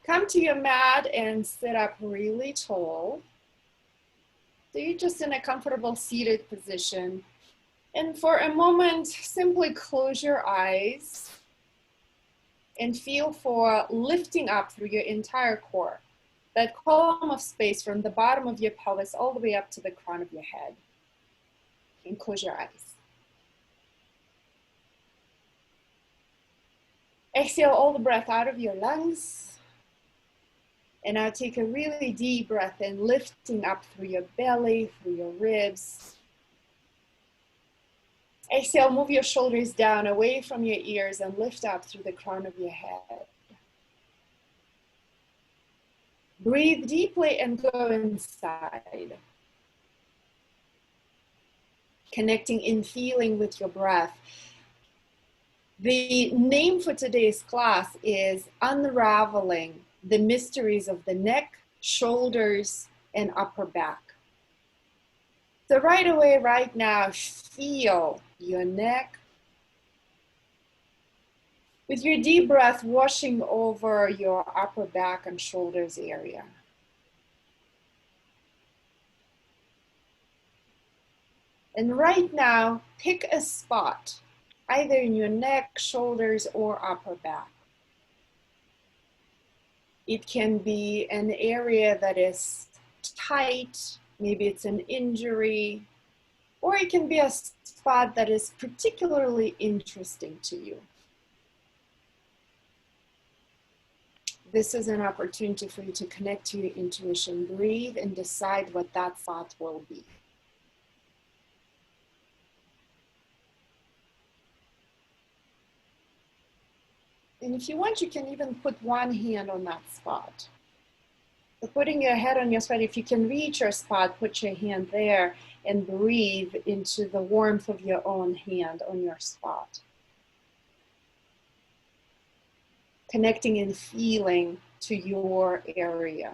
Come to your mat and sit up really tall. So you're just in a comfortable seated position. And for a moment, simply close your eyes and feel for lifting up through your entire core. That column of space from the bottom of your pelvis all the way up to the crown of your head. And close your eyes. Exhale all the breath out of your lungs. And now take a really deep breath in, lifting up through your belly, through your ribs. Exhale, move your shoulders down away from your ears and lift up through the crown of your head. Breathe deeply and go inside. Connecting in feeling with your breath. The name for today's class is Unraveling the Mysteries of the Neck, Shoulders, and Upper Back. So right away, right now, feel your neck. With your deep breath washing over your upper back and shoulders area. And right now, pick a spot, either in your neck, shoulders, or upper back. It can be an area that is tight, maybe it's an injury, or it can be a spot that is particularly interesting to you. This is an opportunity for you to connect to your intuition, breathe, and decide what that spot will be. And if you want, you can even put one hand on that spot. So putting your head on your spot, if you can reach your spot, put your hand there and breathe into the warmth of your own hand on your spot. Connecting and feeling to your area.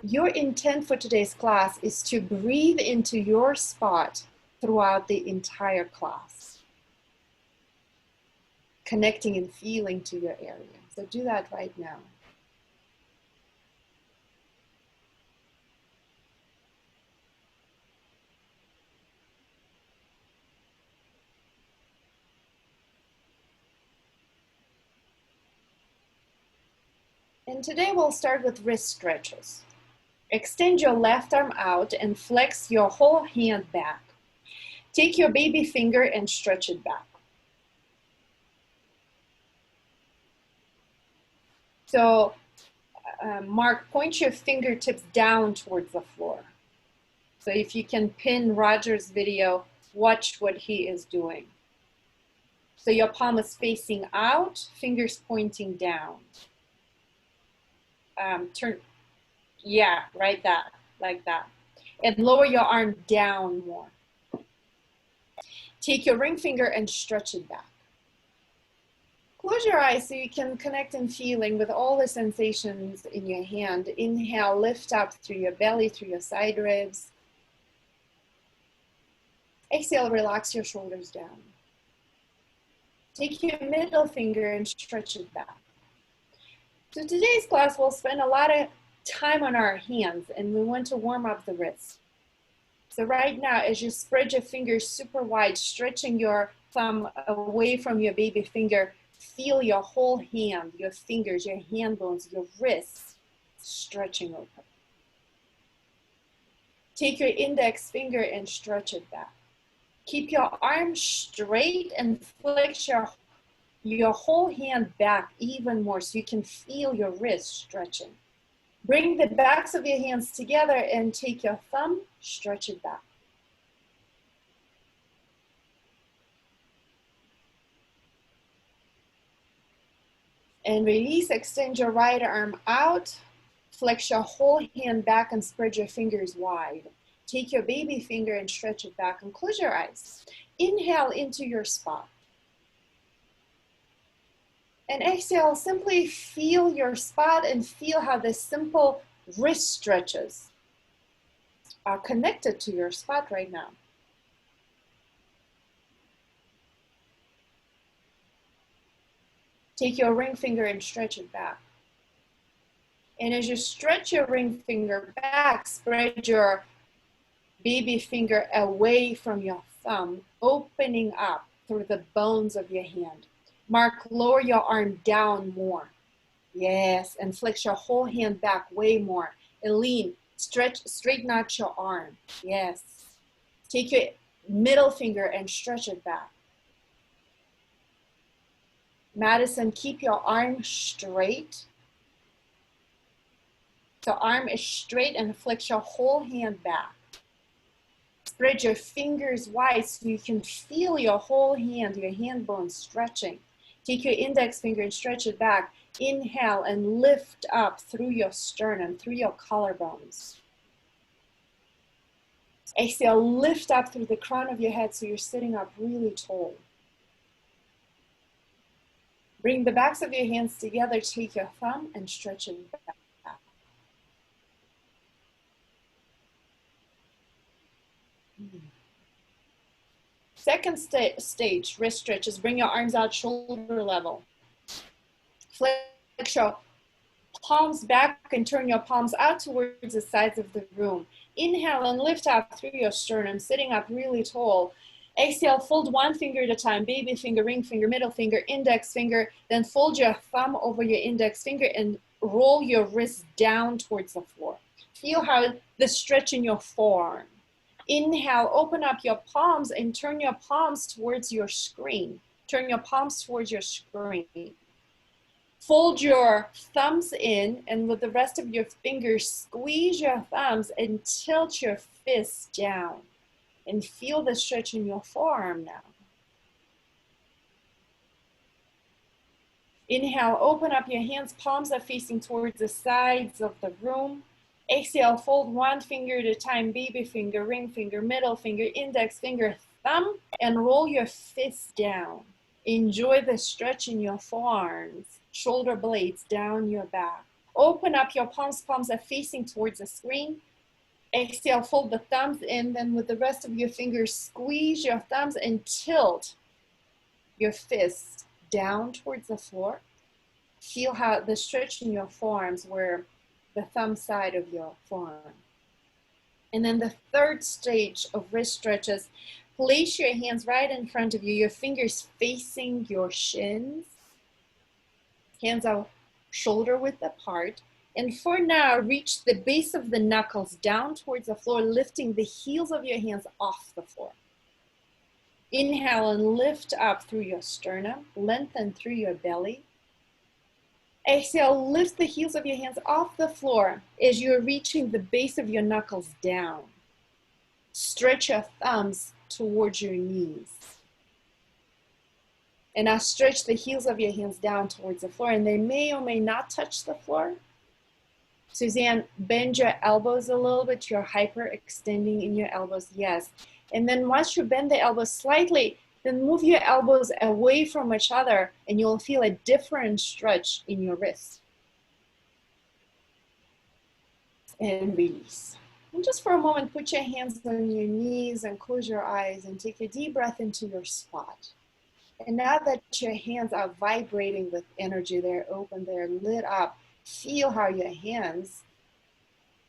Your intent for today's class is to breathe into your spot throughout the entire class. Connecting and feeling to your area. So do that right now. And today we'll start with wrist stretches. Extend your left arm out and flex your whole hand back. Take your baby finger and stretch it back. So, Mark, point your fingertips down towards the floor. So if you can pin Roger's video, watch what he is doing. So your palm is facing out, fingers pointing down. Yeah, right that, like that. And lower your arm down more. Take your ring finger and stretch it back. Close your eyes so you can connect and feeling with all the sensations in your hand. Inhale, lift up through your belly, through your side ribs. Exhale, relax your shoulders down. Take your middle finger and stretch it back. So today's class, we'll spend a lot of time on our hands and we want to warm up the wrists. So right now, as you spread your fingers super wide, stretching your thumb away from your baby finger, feel your whole hand, your fingers, your hand bones, your wrists stretching open. Take your index finger and stretch it back. Keep your arm straight and flex your whole hand back even more so you can feel your wrist stretching. Bring the backs of your hands together and take your thumb, stretch it back. And release, extend your right arm out, flex your whole hand back and spread your fingers wide. Take your baby finger and stretch it back and close your eyes. Inhale into your spot. And exhale, simply feel your spot and feel how the simple wrist stretches are connected to your spot right now. Take your ring finger and stretch it back. And as you stretch your ring finger back, spread your baby finger away from your thumb, opening up through the bones of your hand. Mark, lower your arm down more. Yes, and flex your whole hand back way more. And lean, stretch, straighten out your arm. Yes. Take your middle finger and stretch it back. Madison, keep your arm straight. The arm is straight and flex your whole hand back. Spread your fingers wide so you can feel your whole hand, your hand bones stretching. Take your index finger and stretch it back. Inhale and lift up through your sternum, through your collarbones. Exhale, lift up through the crown of your head so you're sitting up really tall. Bring the backs of your hands together, take your thumb and stretch it back. Second stage, wrist stretches. Bring your arms out shoulder level. Flex your palms back and turn your palms out towards the sides of the room. Inhale and lift up through your sternum, sitting up really tall. Exhale, fold one finger at a time, baby finger, ring finger, middle finger, index finger, then fold your thumb over your index finger and roll your wrist down towards the floor. Feel how the stretch in your forearm. Inhale, open up your palms and turn your palms towards your screen. Turn your palms towards your screen. Fold your thumbs in and with the rest of your fingers, squeeze your thumbs and tilt your fists down. And feel the stretch in your forearm now. Inhale, open up your hands, palms are facing towards the sides of the room. Exhale, fold one finger at a time, baby finger, ring finger, middle finger, index finger, thumb, and roll your fists down. Enjoy the stretch in your forearms, shoulder blades down your back. Open up your palms, palms are facing towards the screen. Exhale, fold the thumbs in, then with the rest of your fingers, squeeze your thumbs and tilt your fists down towards the floor. Feel how the stretch in your forearms where the thumb side of your forearm. And then the third stage of wrist stretches, place your hands right in front of you, your fingers facing your shins. Hands are shoulder width apart. And for now, reach the base of the knuckles down towards the floor, lifting the heels of your hands off the floor. Inhale and lift up through your sternum, lengthen through your belly. Exhale, lift the heels of your hands off the floor as you're reaching the base of your knuckles down. Stretch your thumbs towards your knees. And now stretch the heels of your hands down towards the floor, and they may or may not touch the floor. Suzanne, bend your elbows a little bit. You're hyperextending in your elbows, yes. And then once you bend the elbows slightly, then move your elbows away from each other and you'll feel a different stretch in your wrist. And release. And just for a moment, put your hands on your knees and close your eyes and take a deep breath into your spot. And now that your hands are vibrating with energy, they're open, they're lit up, feel how your hands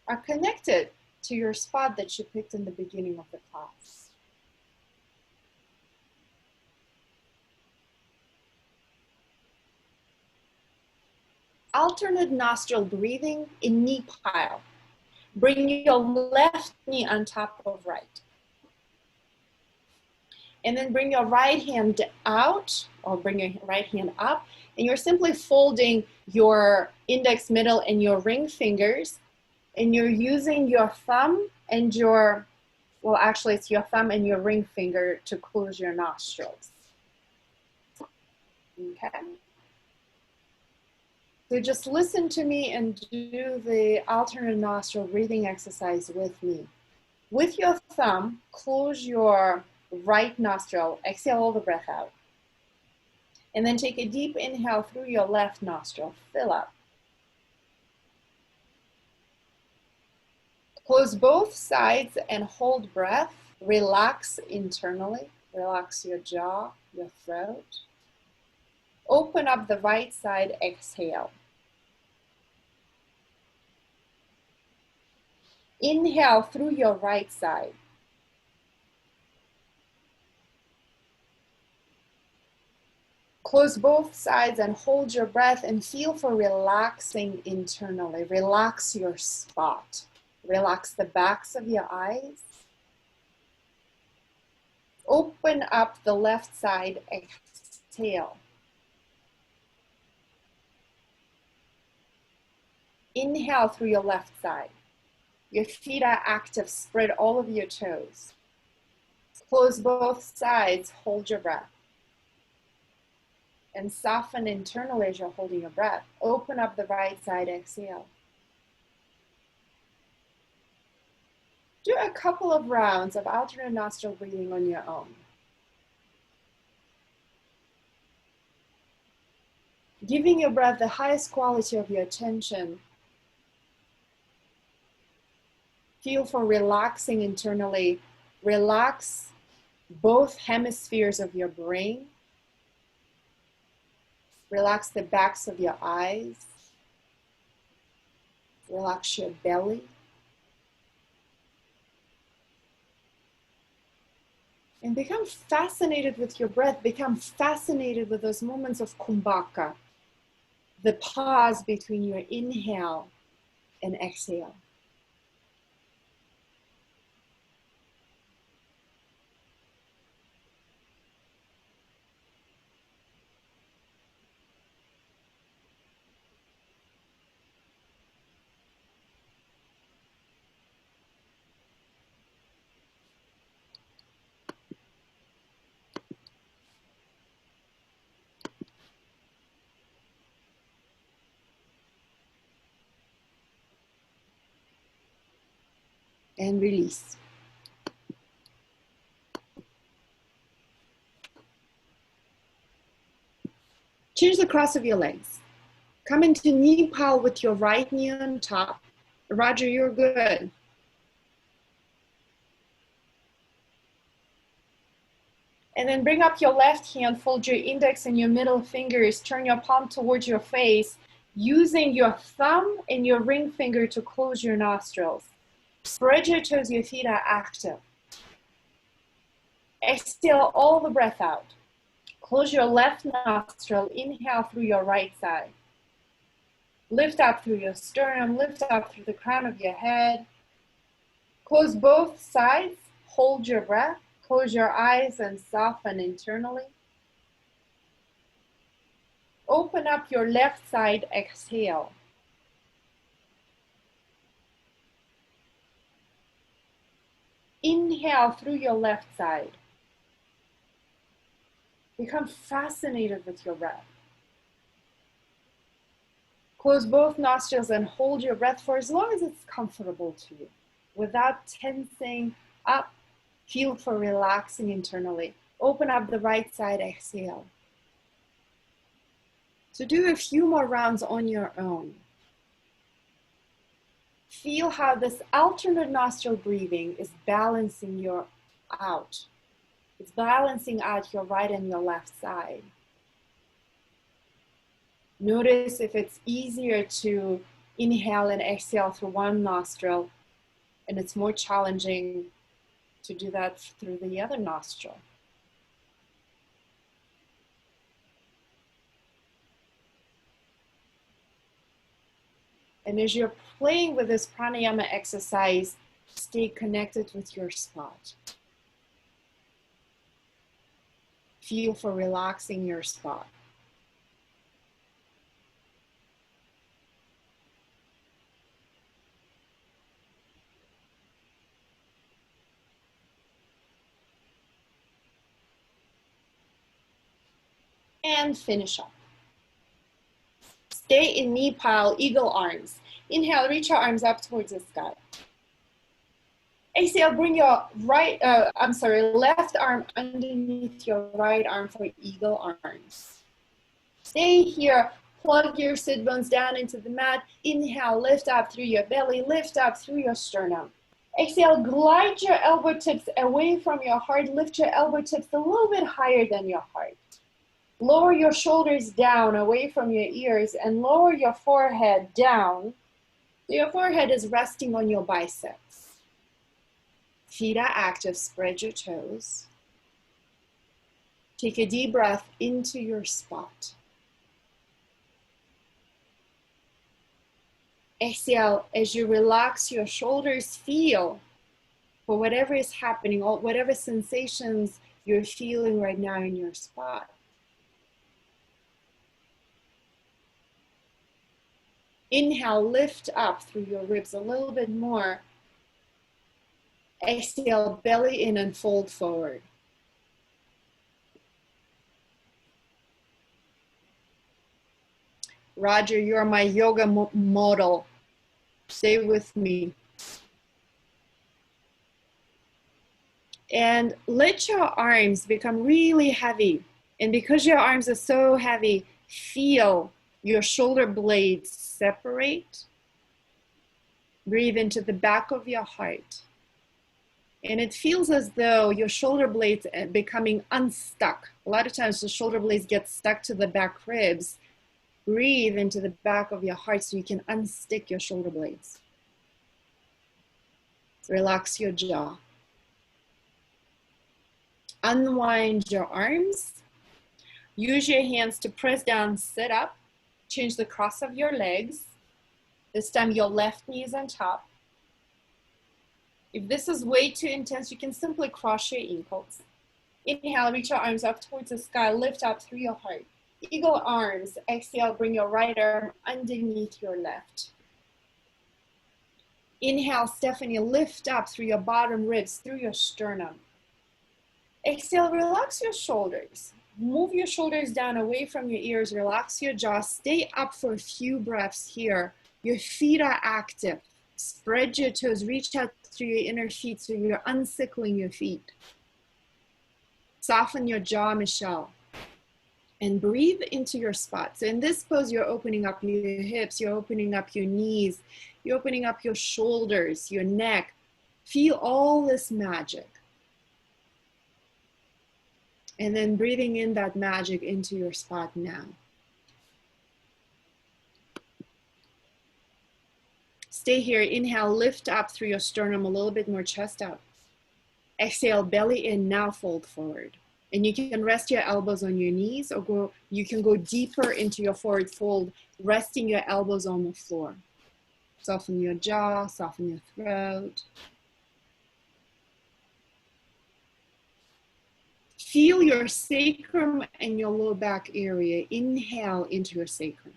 are connected to your spot that you picked in the beginning of the class. Alternate nostril breathing in knee pile. Bring your left knee on top of right. And then bring your right hand out, or bring your right hand up, and you're simply folding your index, middle, and your ring fingers, and you're using your thumb and your, well, actually it's your thumb and your ring finger to close your nostrils. Okay. So just listen to me and do the alternate nostril breathing exercise with me. With your thumb, close your right nostril, exhale all the breath out. And then take a deep inhale through your left nostril, fill up. Close both sides and hold breath. Relax internally, relax your jaw, your throat. Open Open up the right side, exhale. Inhale through your right side. Close both sides and hold your breath and feel for relaxing internally. Relax your spot. Relax the backs of your eyes. Open up the left side, exhale. Inhale through your left side. Your feet are active, spread all of your toes. Close both sides, hold your breath. And soften internally as you're holding your breath. Open up the right side, exhale. Do a couple of rounds of alternate nostril breathing on your own. Giving your breath the highest quality of your attention. Feel for relaxing internally. Relax both hemispheres of your brain. Relax the backs of your eyes. Relax your belly. And become fascinated with your breath. Become fascinated with those moments of kumbhaka. The pause between your inhale and exhale. And release. Change the cross of your legs. Come into knee pile with your right knee on top. Roger, you're good. And then bring up your left hand, fold your index and your middle fingers, turn your palm towards your face, using your thumb and your ring finger to close your nostrils. Spread your toes, your feet are active. Exhale all the breath out. Close your left nostril, inhale through your right side. Lift up through your sternum, lift up through the crown of your head. Close both sides, hold your breath, close your eyes and soften internally. Open up your left side, exhale. Inhale through your left side. Become fascinated with your breath. Close both nostrils and hold your breath for as long as it's comfortable to you, without tensing up. Feel for relaxing internally. Open up the right side, exhale. So do a few more rounds on your own. Feel how this alternate nostril breathing is balancing you out. It's balancing out your right and your left side. Notice if it's easier to inhale and exhale through one nostril, and it's more challenging to do that through the other nostril. And as you're playing with this pranayama exercise, stay connected with your spot. Feel for relaxing your spot. And finish up. Stay in knee pile, eagle arms. Inhale, reach your arms up towards the sky. Exhale, bring your left arm underneath your right arm for eagle arms. Stay here, plug your sit bones down into the mat. Inhale, lift up through your belly, lift up through your sternum. Exhale, glide your elbow tips away from your heart, lift your elbow tips a little bit higher than your heart. Lower your shoulders down away from your ears and lower your forehead down. Your forehead is resting on your biceps. Feet are active, spread your toes. Take a deep breath into your spot. Exhale as you relax your shoulders, feel for whatever is happening, or whatever sensations you're feeling right now in your spot. Inhale, lift up through your ribs a little bit more. Exhale, belly in and fold forward. Roger, you're my yoga model. Stay with me. And let your arms become really heavy. And because your arms are so heavy, feel your shoulder blades separate. Breathe into the back of your heart. And it feels as though your shoulder blades are becoming unstuck. A lot of times the shoulder blades get stuck to the back ribs. Breathe into the back of your heart so you can unstick your shoulder blades. Relax your jaw. Unwind your arms. Use your hands to press down, sit up. Change the cross of your legs. This time your left knee is on top. If this is way too intense, you can simply cross your ankles. Inhale, reach your arms up towards the sky, lift up through your heart. Eagle arms. Exhale, bring your right arm underneath your left. Inhale, Stephanie, lift up through your bottom ribs, through your sternum. Exhale, relax your shoulders. Move your shoulders down away from your ears, relax your jaw. Stay up for a few breaths here. Your feet are active. Spread your toes, reach out through your inner feet so you're unsickling your feet. Soften your jaw, Michelle. And breathe into your spot. So in this pose, you're opening up your hips, you're opening up your knees, you're opening up your shoulders, your neck. Feel all this magic. And then breathing in that magic into your spot now. Stay here. Inhale, lift up through your sternum, a little bit more chest out. Exhale, belly in, now fold forward. And you can rest your elbows on your knees, or you can go deeper into your forward fold, resting your elbows on the floor. Soften your jaw, soften your throat. Feel your sacrum and your low back area. Inhale into your sacrum.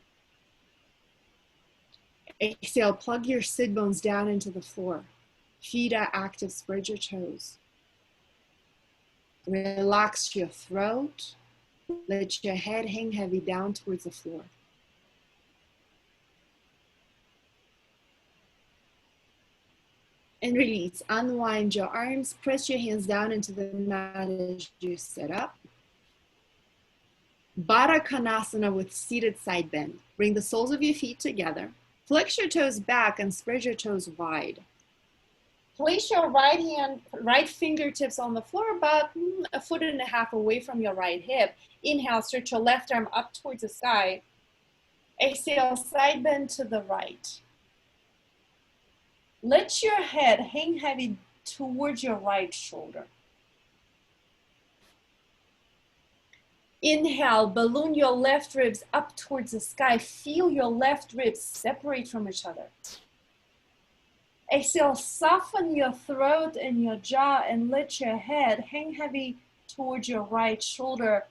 Exhale, plug your sit bones down into the floor. Feet are active, spread your toes. Relax your throat. Let your head hang heavy down towards the floor. And release. Unwind your arms. Press your hands down into the mat as you sit up. Bakasana with seated side bend. Bring the soles of your feet together. Flex your toes back and spread your toes wide. Place your right fingertips on the floor about 1.5 feet away from your right hip. Inhale, stretch your left arm up towards the sky. Exhale, side bend to the right. Let your head hang heavy towards your right shoulder. Inhale, balloon your left ribs up towards the sky. Feel your left ribs separate from each other. Exhale, soften your throat and your jaw and let your head hang heavy towards your right shoulder,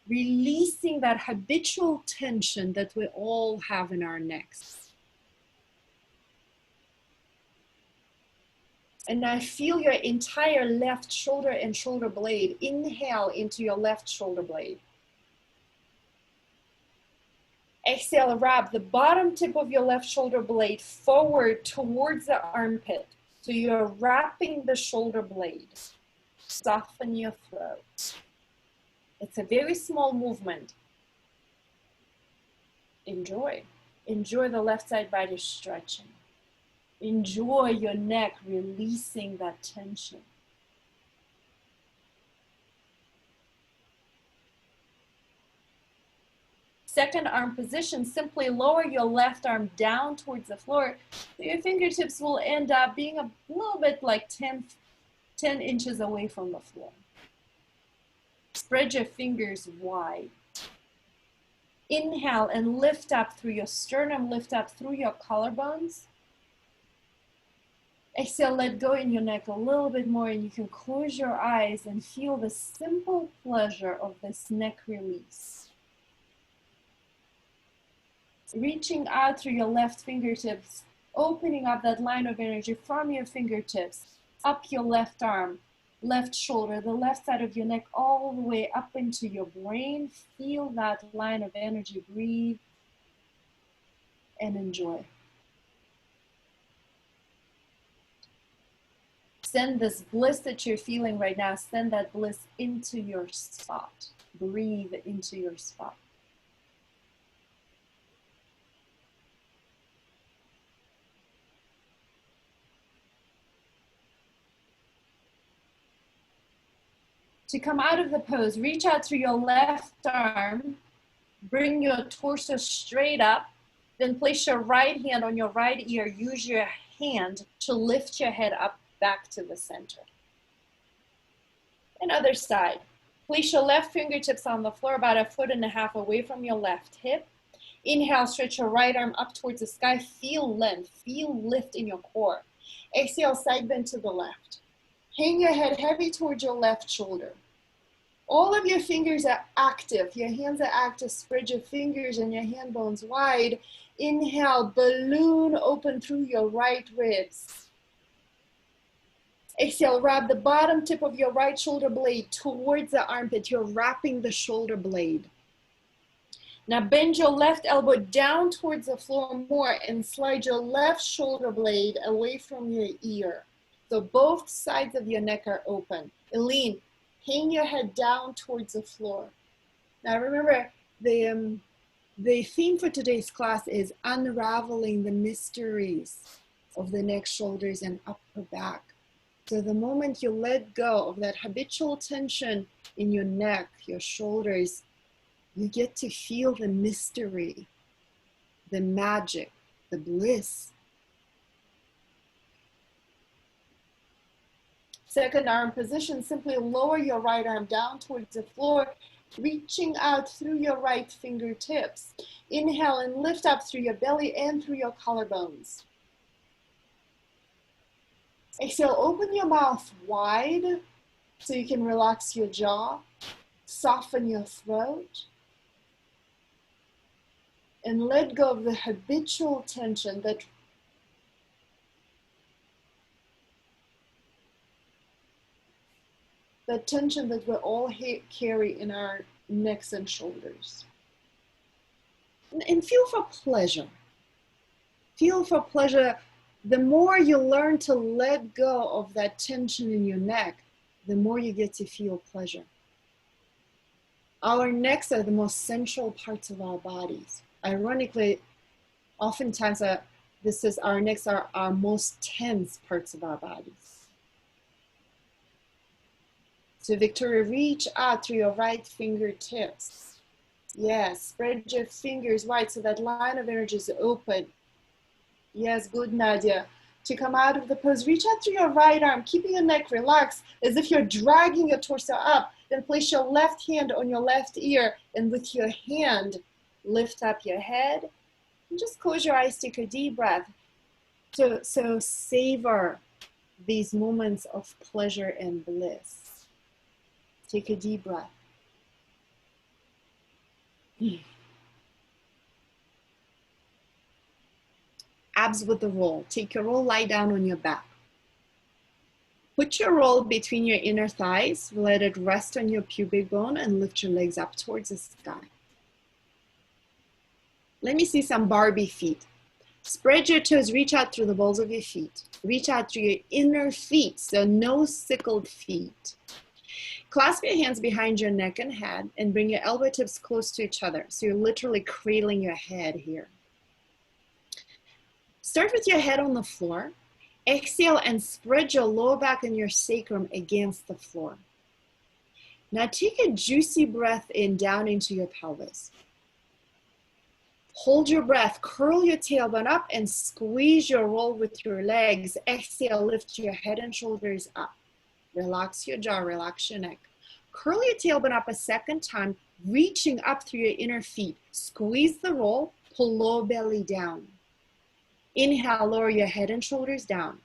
releasing that habitual tension that we all have in our necks. And now feel your entire left shoulder and shoulder blade. Inhale into your left shoulder blade. Exhale, wrap the bottom tip of your left shoulder blade forward towards the armpit. So you're wrapping the shoulder blade. Soften your throat. It's a very small movement. Enjoy. Enjoy the left side body stretching. Enjoy your neck releasing that tension. Second arm position, simply lower your left arm down towards the floor. So your fingertips will end up being a little bit like 10 inches away from the floor. Spread your fingers wide. Inhale and lift up through your sternum, lift up through your collarbones. Exhale, let go in your neck a little bit more, and you can close your eyes and feel the simple pleasure of this neck release. Reaching out through your left fingertips, opening up that line of energy from your fingertips, up your left arm, left shoulder, the left side of your neck, all the way up into your brain. Feel that line of energy, breathe and enjoy. Send this bliss that you're feeling right now, send that bliss into your spot. Breathe into your spot. To come out of the pose, reach out through your left arm, bring your torso straight up, then place your right hand on your right ear. Use your hand to lift your head up back to the center. And other side. Place your left fingertips on the floor about 1.5 feet away from your left hip. Inhale, stretch your right arm up towards the sky. Feel length, feel lift in your core. Exhale, side bend to the left. Hang your head heavy towards your left shoulder. All of your fingers are active. Your hands are active. Spread your fingers and your hand bones wide. Inhale, balloon open through your right ribs. Exhale, wrap the bottom tip of your right shoulder blade towards the armpit. You're wrapping the shoulder blade. Now bend your left elbow down towards the floor more and slide your left shoulder blade away from your ear. So both sides of your neck are open. Eileen, hang your head down towards the floor. Now remember, the theme for today's class is unraveling the mysteries of the neck, shoulders, and upper back. So the moment you let go of that habitual tension in your neck, your shoulders, you get to feel the mystery, the magic, the bliss. Second arm position, simply lower your right arm down towards the floor, reaching out through your right fingertips. Inhale and lift up through your belly and through your collarbones. Exhale, open your mouth wide so you can relax your jaw, soften your throat, and let go of the habitual tension that tension that we all carry in our necks and shoulders. And feel for pleasure. Feel for pleasure. The more you learn to let go of that tension in your neck, the more you get to feel pleasure. Our necks are the most central parts of our bodies. Ironically, oftentimes our necks are our most tense parts of our bodies. So Victoria, reach out through your right fingertips. Yes, spread your fingers wide so that line of energy is open. Yes, good, Nadia. To come out of the pose, reach out through your right arm, keeping your neck relaxed as if you're dragging your torso up. Then place your left hand on your left ear, and with your hand, lift up your head. And just close your eyes, take a deep breath. So savor these moments of pleasure and bliss. Take a deep breath. Abs with the roll. Take your roll, lie down on your back. Put your roll between your inner thighs, let it rest on your pubic bone, and lift your legs up towards the sky. Let me see some Barbie feet. Spread your toes, reach out through the balls of your feet. Reach out through your inner feet, so no sickled feet. Clasp your hands behind your neck and head and bring your elbow tips close to each other. So you're literally cradling your head here. Start with your head on the floor. Exhale and spread your lower back and your sacrum against the floor. Now take a juicy breath in down into your pelvis. Hold your breath, curl your tailbone up and squeeze your roll with your legs. Exhale, lift your head and shoulders up. Relax your jaw, relax your neck. Curl your tailbone up a second time, reaching up through your inner feet. Squeeze the roll, pull low belly down. Inhale, lower your head and shoulders down.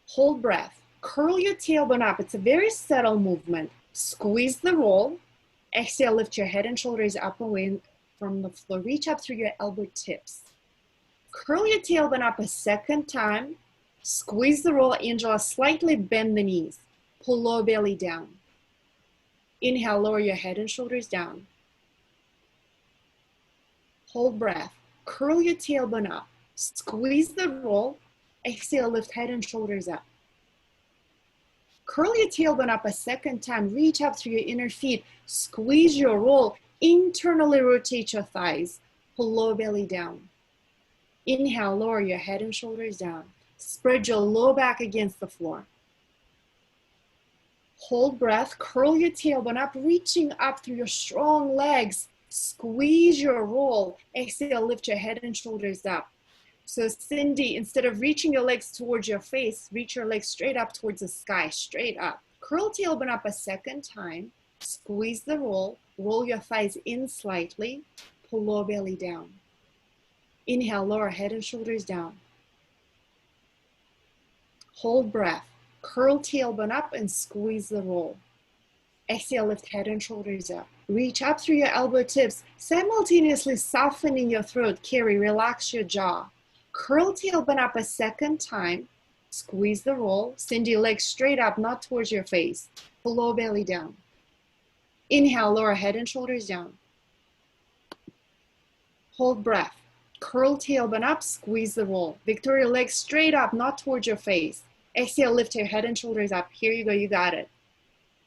Hold breath. Curl your tailbone up. It's a very subtle movement. Squeeze the roll. Exhale, lift your head and shoulders up away from the floor. Reach up through your elbow tips. Curl your tailbone up a second time. Squeeze the roll, angel, slightly bend the knees. Pull low belly down. Inhale, lower your head and shoulders down. Hold breath. Curl your tailbone up. Squeeze the roll. Exhale, lift head and shoulders up. Curl your tailbone up a second time. Reach up through your inner feet. Squeeze your roll. Internally rotate your thighs. Pull low belly down. Inhale, lower your head and shoulders down. Spread your low back against the floor. Hold breath. Curl your tailbone up, reaching up through your strong legs. Squeeze your roll. Exhale, lift your head and shoulders up. So Cindy, instead of reaching your legs towards your face, reach your legs straight up towards the sky, straight up. Curl tailbone up a second time. Squeeze the roll. Roll your thighs in slightly. Pull low belly down. Inhale, lower head and shoulders down. Hold breath. Curl tailbone up and squeeze the roll. Exhale, lift head and shoulders up. Reach up through your elbow tips, simultaneously softening your throat. Carry, relax your jaw. Curl tailbone up a second time. Squeeze the roll. Send your legs straight up, not towards your face. Pull low belly down. Inhale, lower head and shoulders down. Hold breath. Curl tailbone up, squeeze the roll. Victoria, legs straight up, not towards your face. Exhale, lift your head and shoulders up. Here you go, you got it.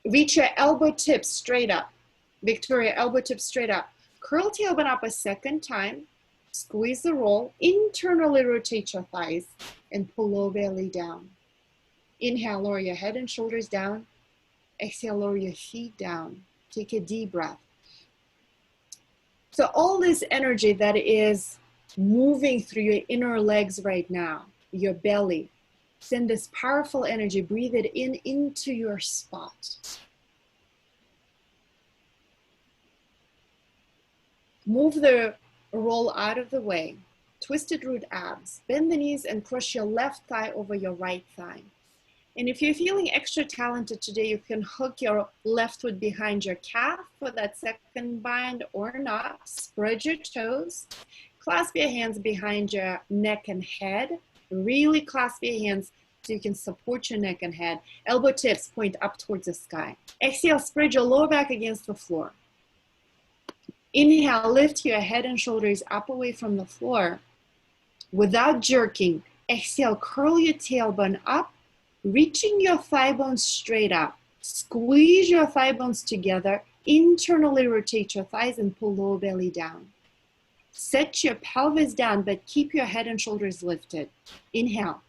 Reach your elbow tips straight up. Victoria, elbow tips straight up. Curl tailbone up a second time. Squeeze the roll. Internally rotate your thighs and pull low belly down. Inhale, lower your head and shoulders down. Exhale, lower your feet down. Take a deep breath. So all this energy that is moving through your inner legs right now, your belly, send this powerful energy, breathe it in into your spot. Move the roll out of the way. Twisted root abs. Bend the knees and cross your left thigh over your right thigh. And if you're feeling extra talented today, you can hook your left foot behind your calf for that second bind or not. Spread your toes. Clasp your hands behind your neck and head. Really clasp your hands so you can support your neck and head. Elbow tips point up towards the sky. Exhale, spread your lower back against the floor. Inhale, lift your head and shoulders up away from the floor without jerking. Exhale, curl your tailbone up, reaching your thigh bones straight up. Squeeze your thigh bones together. Internally rotate your thighs and pull low belly down. Set your pelvis down, but keep your head and shoulders lifted. Inhale.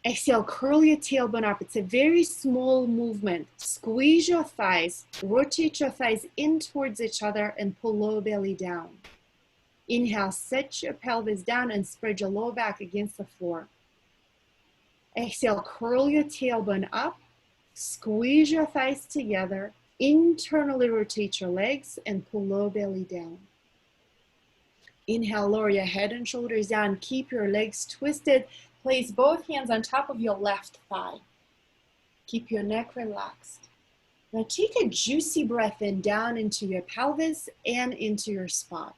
Exhale, curl your tailbone up. It's a very small movement. Squeeze your thighs, rotate your thighs in towards each other and pull low belly down. Inhale, set your pelvis down and spread your lower back against the floor. Exhale, curl your tailbone up, squeeze your thighs together, internally rotate your legs and pull low belly down. Inhale, lower your head and shoulders down. Keep your legs twisted. Place both hands on top of your left thigh. Keep your neck relaxed. Now take a juicy breath in down into your pelvis and into your spot.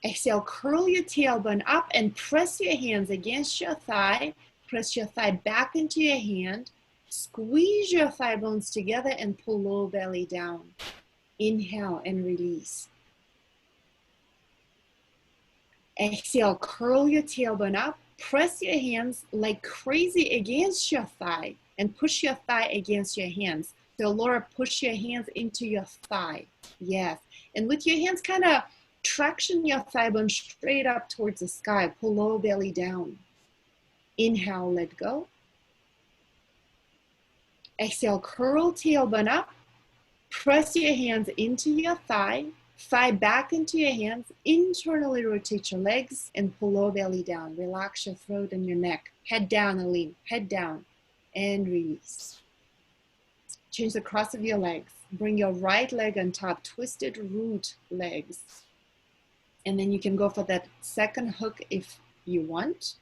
Exhale, curl your tailbone up and press your hands against your thigh. Press your thigh back into your hand. Squeeze your thigh bones together and pull low belly down. Inhale and release. Exhale, curl your tailbone up, press your hands like crazy against your thigh and push your thigh against your hands. So Laura, push your hands into your thigh. Yes. And with your hands, kind of traction your thigh bone straight up towards the sky. Pull low belly down. Inhale, let go. Exhale, curl tailbone up. Press your hands into your thigh, thigh back into your hands, internally rotate your legs and pull low belly down. Relax your throat and your neck. Head down, Aline, head down and release. Change the cross of your legs. Bring your right leg on top, twisted root legs. And then you can go for that second hook if you want.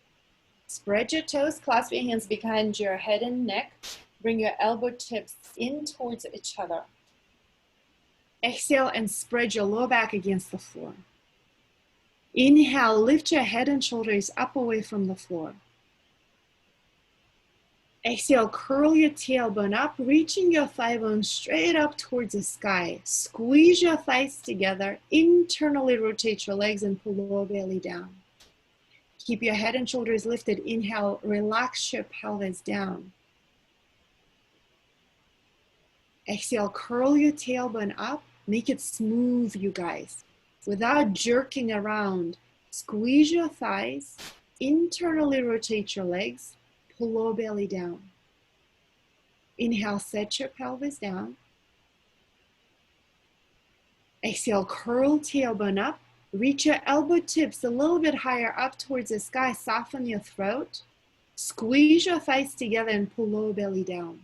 Spread your toes, clasp your hands behind your head and neck. Bring your elbow tips in towards each other. Exhale and spread your lower back against the floor. Inhale, lift your head and shoulders up away from the floor. Exhale, curl your tailbone up, reaching your thigh bone straight up towards the sky. Squeeze your thighs together, internally rotate your legs and pull lower belly down. Keep your head and shoulders lifted. Inhale, relax your pelvis down. Exhale, curl your tailbone up. Make it smooth, you guys. Without jerking around, squeeze your thighs, internally rotate your legs, pull lower belly down. Inhale, set your pelvis down. Exhale, curl tailbone up. Reach your elbow tips a little bit higher up towards the sky. Soften your throat. Squeeze your thighs together and pull lower belly down.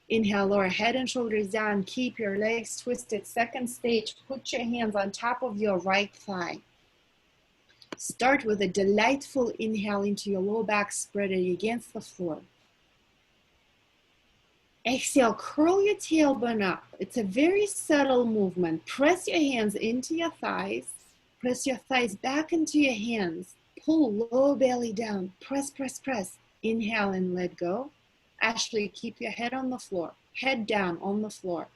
Inhale, lower head and shoulders down. Keep your legs twisted. Second stage, put your hands on top of your right thigh. Start with a delightful inhale into your low back, spread it against the floor. Exhale, curl your tailbone up. It's a very subtle movement. Press your hands into your thighs. Press your thighs back into your hands. Pull low belly down. Press, press, press. Inhale and let go. Ashley, keep your head on the floor. Head down on the floor.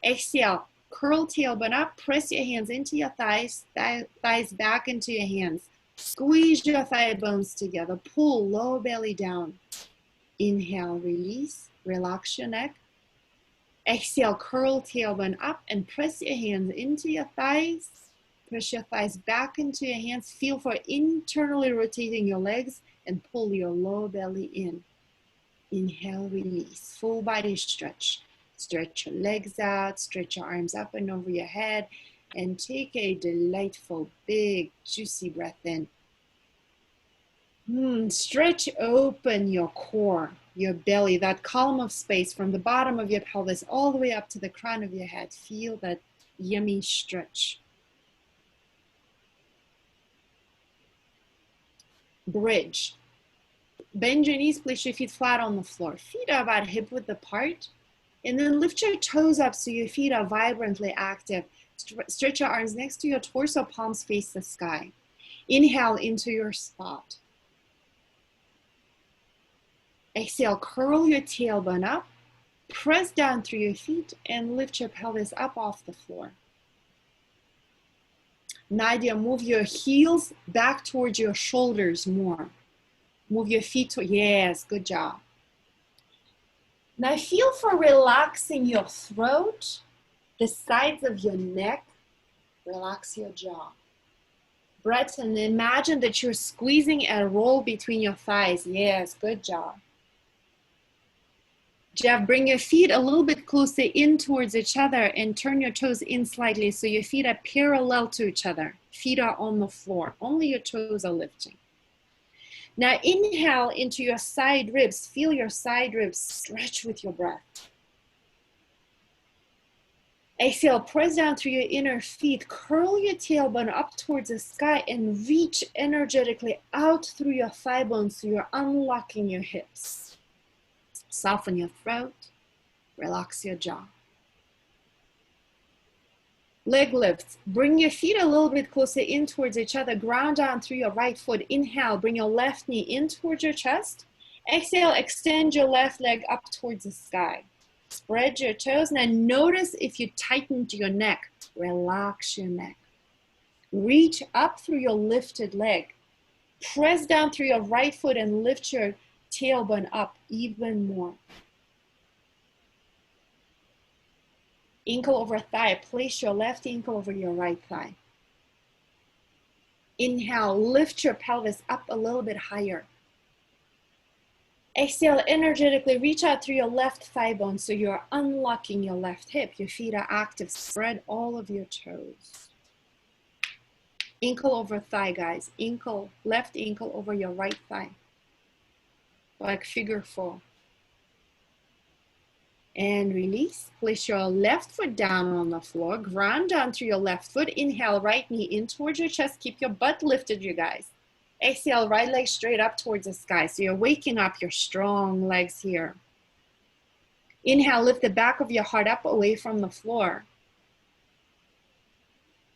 Exhale, curl tailbone up. Press your hands into your thighs. Thighs back into your hands. Squeeze your thigh bones together. Pull low belly down. Inhale, release. Relax your neck. Exhale, curl tailbone up and press your hands into your thighs. Press your thighs back into your hands. Feel for internally rotating your legs and pull your lower belly in. Inhale, release. Full body stretch. Stretch your legs out. Stretch your arms up and over your head. And take a delightful, big, juicy breath in. Stretch open your core, your belly, that column of space from the bottom of your pelvis all the way up to the crown of your head. Feel that yummy stretch. Bridge. Bend your knees, place your feet flat on the floor. Feet are about hip width apart. And then lift your toes up so your feet are vibrantly active. Stretch your arms next to your torso, palms face the sky. Inhale into your spot. Exhale, curl your tailbone up. Press down through your feet and lift your pelvis up off the floor. Nadia, move your heels back towards your shoulders more. Move your feet to, yes, good job. Now feel for relaxing your throat, the sides of your neck, relax your jaw. Breath and imagine that you're squeezing a roll between your thighs. Yes, good job. Jeff, bring your feet a little bit closer in towards each other and turn your toes in slightly so your feet are parallel to each other. Feet are on the floor. Only your toes are lifting. Now inhale into your side ribs. Feel your side ribs stretch with your breath. Exhale, press down through your inner feet. Curl your tailbone up towards the sky and reach energetically out through your thigh bones so you're unlocking your hips. Soften your throat, relax your jaw. Leg lifts. Bring your feet a little bit closer in towards each other. Ground down through your right foot. Inhale, bring your left knee in towards your chest. Exhale, extend your left leg up towards the sky. Spread your toes. Now notice if you tightened your neck. Relax your neck. Reach up through your lifted leg. Press down through your right foot and lift your tailbone up even more. Ankle over thigh. Place your left ankle over your right thigh. Inhale, lift your pelvis up a little bit higher. Exhale, energetically reach out through your left thigh bone so you're unlocking your left hip. Your feet are active. Spread all of your toes. Ankle over thigh, guys. Ankle, left ankle over your right thigh. Like figure 4. And release. Place your left foot down on the floor. Ground down through your left foot. Inhale, right knee in towards your chest. Keep your butt lifted, you guys. Exhale, right leg straight up towards the sky. So you're waking up your strong legs here. Inhale, lift the back of your heart up away from the floor.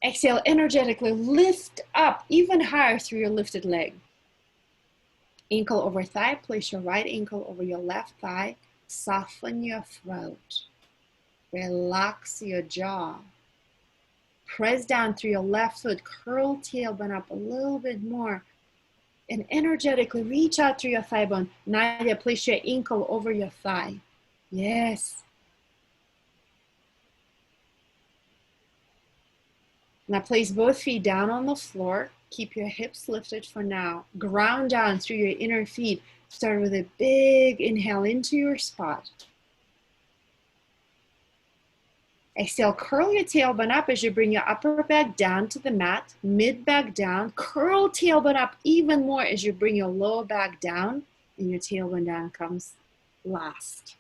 Exhale, energetically lift up even higher through your lifted leg. Ankle over thigh. Place your right ankle over your left thigh. Soften your throat. Relax your jaw. Press down through your left foot. Curl tailbone up a little bit more. And energetically reach out through your thigh bone. Nadia, place your ankle over your thigh. Yes. Now place both feet down on the floor. Keep your hips lifted for now. Ground down through your inner feet. Start with a big inhale into your spot. Exhale, curl your tailbone up as you bring your upper back down to the mat, mid back down. Curl tailbone up even more as you bring your lower back down, and your tailbone down comes last.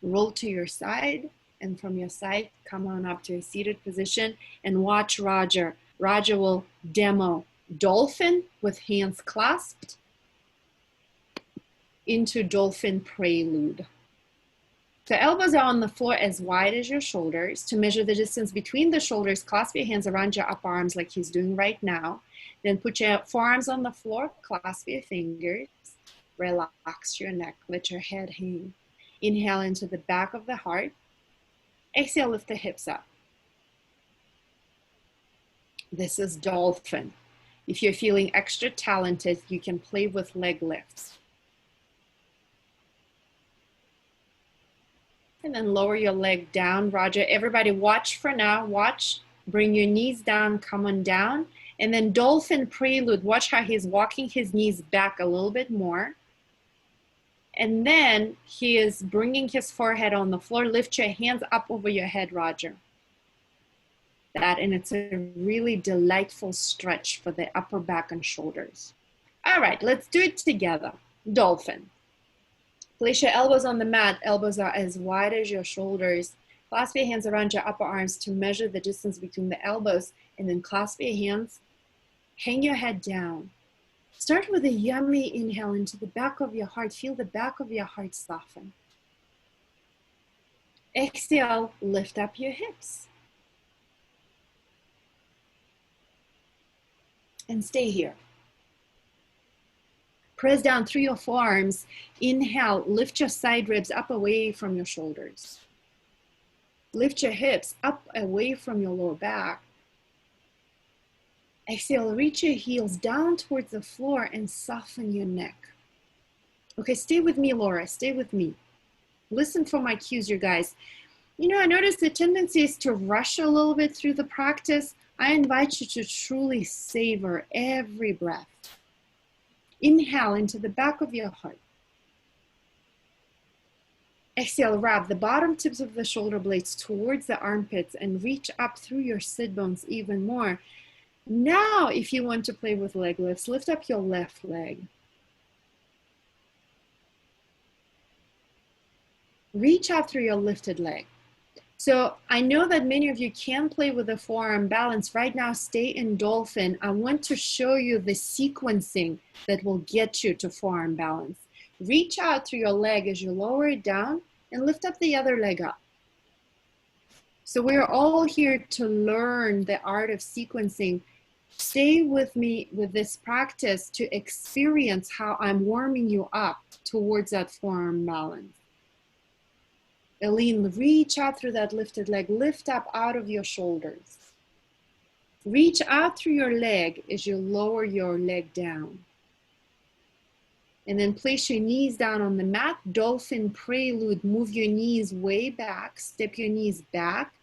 Roll to your side, and from your side, come on up to a seated position and watch Roger. Roger will demo dolphin with hands clasped into dolphin prelude. The elbows are on the floor as wide as your shoulders. To measure the distance between the shoulders, clasp your hands around your upper arms like he's doing right now. Then put your forearms on the floor, clasp your fingers, relax your neck, let your head hang. Inhale into the back of the heart. Exhale, lift the hips up. This is dolphin. If you're feeling extra talented, you can play with leg lifts. And then lower your leg down. Roger, everybody watch for now. Watch, bring your knees down, come on down. And then dolphin prelude. Watch how he's walking his knees back a little bit more. And then he is bringing his forehead on the floor. Lift your hands up over your head, Roger. That, and it's a really delightful stretch for the upper back and shoulders. All right, let's do it together. Dolphin. Place your elbows on the mat. Elbows are as wide as your shoulders. Clasp your hands around your upper arms to measure the distance between the elbows, and then clasp your hands. Hang your head down. Start with a yummy inhale into the back of your heart. Feel the back of your heart soften. Exhale, lift up your hips. And stay here. Press down through your forearms. Inhale, lift your side ribs up away from your shoulders. Lift your hips up away from your lower back. Exhale, reach your heels down towards the floor and soften your neck. Okay, stay with me, Laura, stay with me. Listen for my cues, you guys. You know, I noticed the tendency is to rush a little bit through the practice. I invite you to truly savor every breath. Inhale into the back of your heart. Exhale, wrap the bottom tips of the shoulder blades towards the armpits and reach up through your sit bones even more. Now, if you want to play with leg lifts, lift up your left leg. Reach out through your lifted leg. So I know that many of you can play with the forearm balance. Right now, stay in dolphin. I want to show you the sequencing that will get you to forearm balance. Reach out through your leg as you lower it down and lift up the other leg up. So we're all here to learn the art of sequencing. Stay with me with this practice to experience how I'm warming you up towards that forearm balance. Aline, reach out through that lifted leg. Lift up out of your shoulders. Reach out through your leg as you lower your leg down. And then place your knees down on the mat. Dolphin prelude. Move your knees way back. Step your knees back.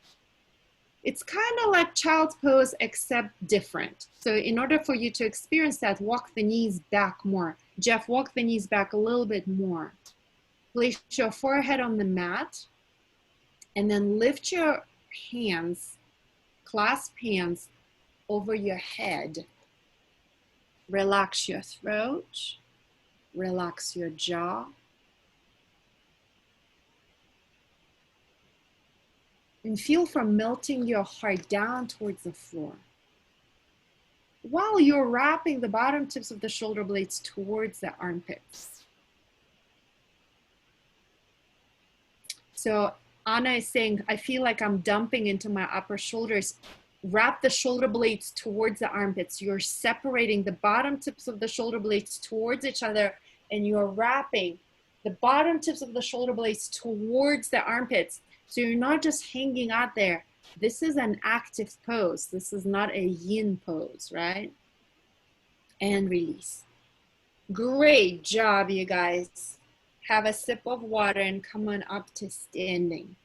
It's kind of like child's pose, except different. So in order for you to experience that, walk the knees back more. Jeff, walk the knees back a little bit more. Place your forehead on the mat and then lift your hands, clasp hands over your head. Relax your throat, relax your jaw. And feel for melting your heart down towards the floor. While you're wrapping the bottom tips of the shoulder blades towards the armpits. So Anna is saying, I feel like I'm dumping into my upper shoulders. Wrap the shoulder blades towards the armpits. You're separating the bottom tips of the shoulder blades towards each other, and you're wrapping the bottom tips of the shoulder blades towards the armpits. So you're not just hanging out there. This is an active pose. This is not a yin pose, right? And release. Great job, you guys. Have a sip of water and come on up to standing.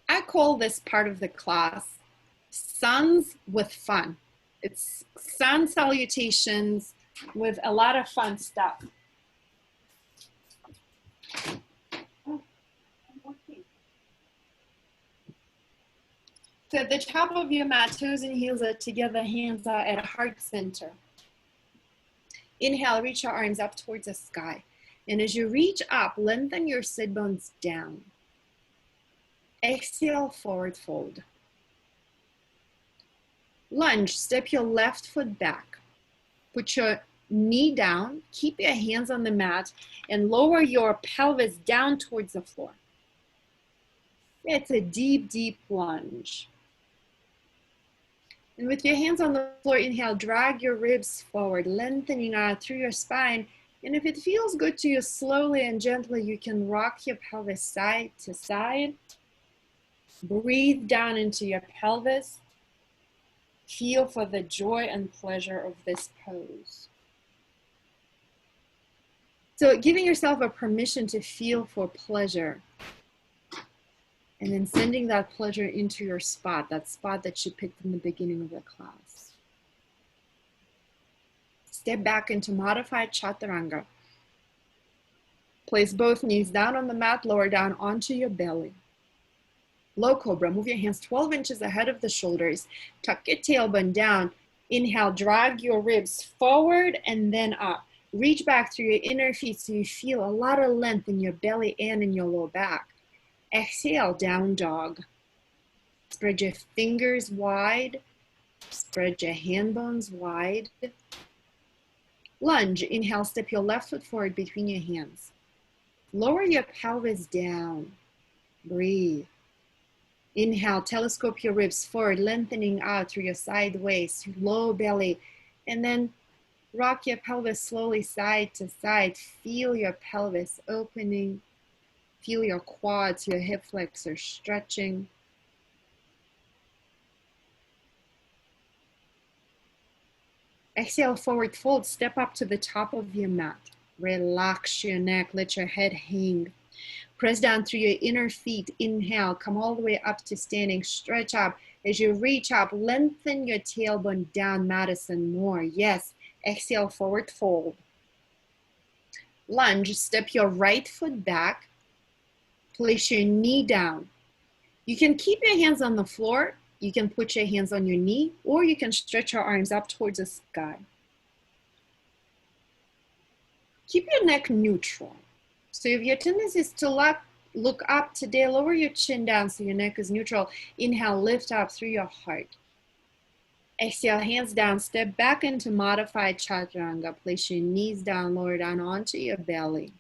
I call this part of the class Suns with Fun. It's sun salutations with a lot of fun stuff. So at the top of your mat, toes and heels are together, hands are at heart center. Inhale, reach your arms up towards the sky. And as you reach up, lengthen your sit bones down. Exhale, forward fold. Lunge, step your left foot back. Put your knee down, keep your hands on the mat, and lower your pelvis down towards the floor. It's a deep, deep lunge. And with your hands on the floor, inhale, drag your ribs forward, lengthening out through your spine. And if it feels good to you, slowly and gently, you can rock your pelvis side to side. Breathe down into your pelvis. Feel for the joy and pleasure of this pose. So giving yourself a permission to feel for pleasure. And then sending that pleasure into your spot, that spot that you picked in the beginning of the class. Step back into modified chaturanga. Place both knees down on the mat, lower down onto your belly. Low cobra, move your hands 12 inches ahead of the shoulders. Tuck your tailbone down. Inhale, drag your ribs forward and then up. Reach back through your inner feet so you feel a lot of length in your belly and in your lower back. Exhale, down dog. Spread your fingers wide. Spread your hand bones wide. Lunge, inhale, step your left foot forward between your hands. Lower your pelvis down. Breathe. Inhale, telescope your ribs forward, lengthening out through your side waist, low belly, and then rock your pelvis slowly side to side. Feel your pelvis opening. Feel your quads, your hip flexors stretching. Exhale, forward fold, step up to the top of your mat. Relax your neck, let your head hang. Press down through your inner feet. Inhale, come all the way up to standing. Stretch up. As you reach up, lengthen your tailbone down, Madison, more. Yes. Exhale, forward fold. Lunge, step your right foot back. Place your knee down. You can keep your hands on the floor. You can put your hands on your knee, or you can stretch your arms up towards the sky. Keep your neck neutral. So if your tendency is to look up today, lower your chin down so your neck is neutral. Inhale, lift up through your heart. Exhale, hands down, step back into modified chaturanga. Place your knees down, lower down onto your belly.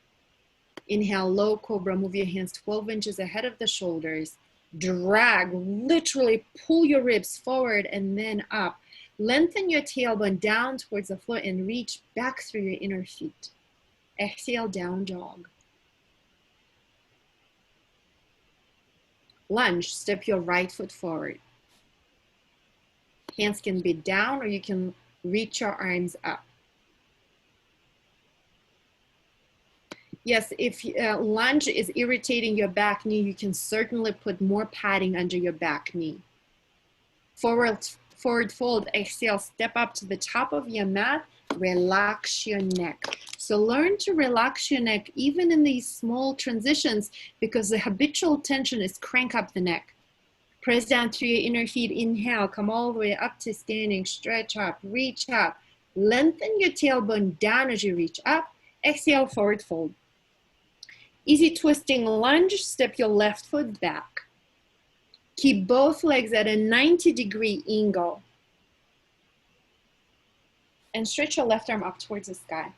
Inhale, low cobra, move your hands 12 inches ahead of the shoulders. Drag, literally pull your ribs forward and then up. Lengthen your tailbone down towards the floor and reach back through your inner feet. Exhale, down dog. Lunge, step your right foot forward. Hands can be down or you can reach your arms up. Yes, if lunge is irritating your back knee, you can certainly put more padding under your back knee. Forward fold, exhale, step up to the top of your mat, relax your neck. So learn to relax your neck even in these small transitions, because the habitual tension is crank up the neck. Press down through your inner feet, inhale, come all the way up to standing, stretch up, reach up, lengthen your tailbone down as you reach up, exhale, forward fold. Easy twisting lunge, step your left foot back. Keep both legs at a 90-degree angle. And stretch your left arm up towards the sky.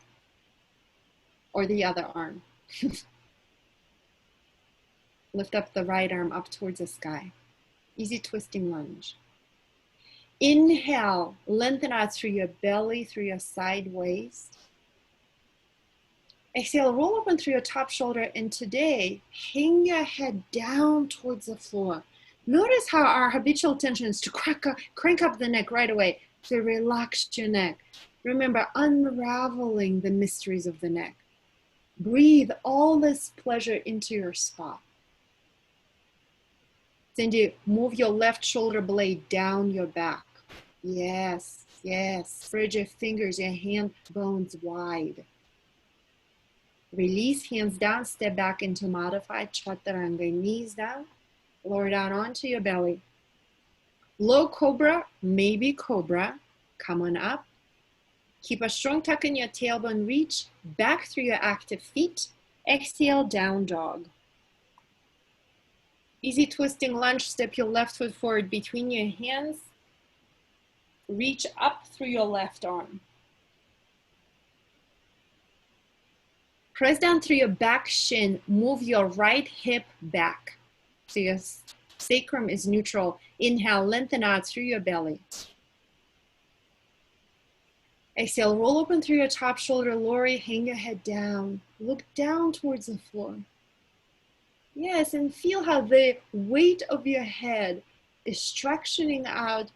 Or the other arm. Lift up the right arm up towards the sky. Easy twisting lunge. Inhale, lengthen out through your belly, through your side waist. Exhale, roll open through your top shoulder, and today, hang your head down towards the floor. Notice how our habitual tension is to crank up the neck right away, to relax your neck. Remember, unraveling the mysteries of the neck. Breathe all this pleasure into your spot. Cindy, move your left shoulder blade down your back. Yes, yes. Spread your fingers, your hand bones wide. Release, hands down, step back into modified chaturanga. Knees down, lower down onto your belly. Low cobra, maybe cobra. Come on up. Keep a strong tuck in your tailbone, reach back through your active feet. Exhale, down dog. Easy twisting lunge, step your left foot forward between your hands. Reach up through your left arm. Press down through your back shin, move your right hip back. So your sacrum is neutral. Inhale, lengthen out through your belly. Exhale, roll open through your top shoulder, Lori, hang your head down. Look down towards the floor. Yes, and feel how the weight of your head is tractioning out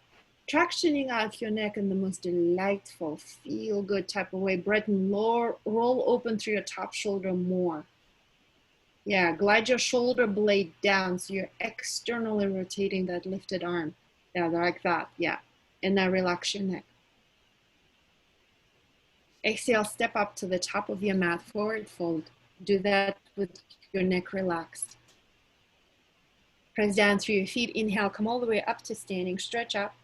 your neck in the most delightful, feel-good type of way. Breath and roll open through your top shoulder more. Yeah, glide your shoulder blade down so you're externally rotating that lifted arm. Yeah, like that, yeah. And now relax your neck. Exhale, step up to the top of your mat, forward fold. Do that with your neck relaxed. Press down through your feet. Inhale, come all the way up to standing, stretch up.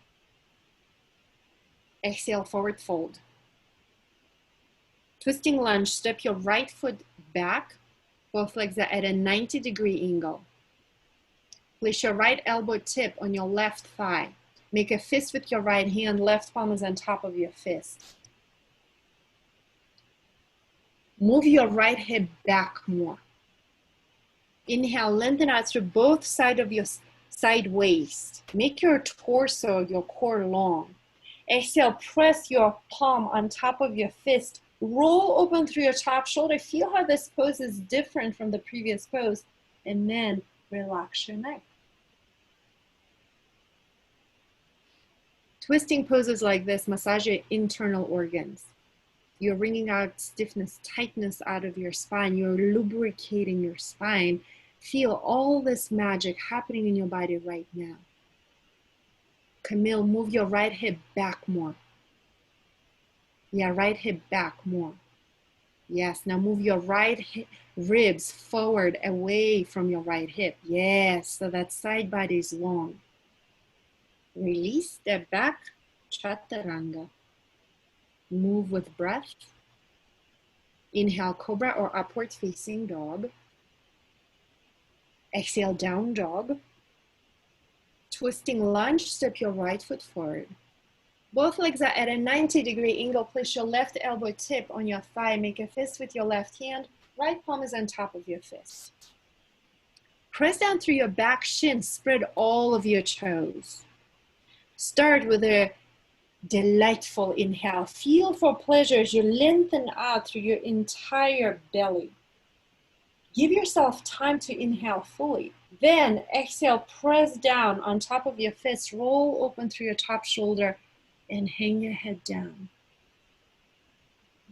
Exhale, forward fold. Twisting lunge, step your right foot back. Both legs are at a 90-degree angle. Place your right elbow tip on your left thigh. Make a fist with your right hand, left palm is on top of your fist. Move your right hip back more. Inhale, lengthen out through both sides of your side waist. Make your torso, your core long. Exhale, press your palm on top of your fist. Roll open through your top shoulder. Feel how this pose is different from the previous pose. And then relax your neck. Twisting poses like this massage your internal organs. You're wringing out stiffness, tightness out of your spine. You're lubricating your spine. Feel all this magic happening in your body right now. Camille, move your right hip back more. Yeah, right hip back more. Yes, now move your right ribs forward away from your right hip. Yes, so that side body is long. Release, step back, chaturanga. Move with breath. Inhale, cobra or upward facing dog. Exhale, down dog. Twisting lunge, step your right foot forward. Both legs are at a 90-degree angle. Place your left elbow tip on your thigh. Make a fist with your left hand. Right palm is on top of your fist. Press down through your back shin. Spread all of your toes. Start with a delightful inhale. Feel for pleasure as you lengthen out through your entire belly. Give yourself time to inhale fully. Then exhale, press down on top of your fist. Roll open through your top shoulder and hang your head down.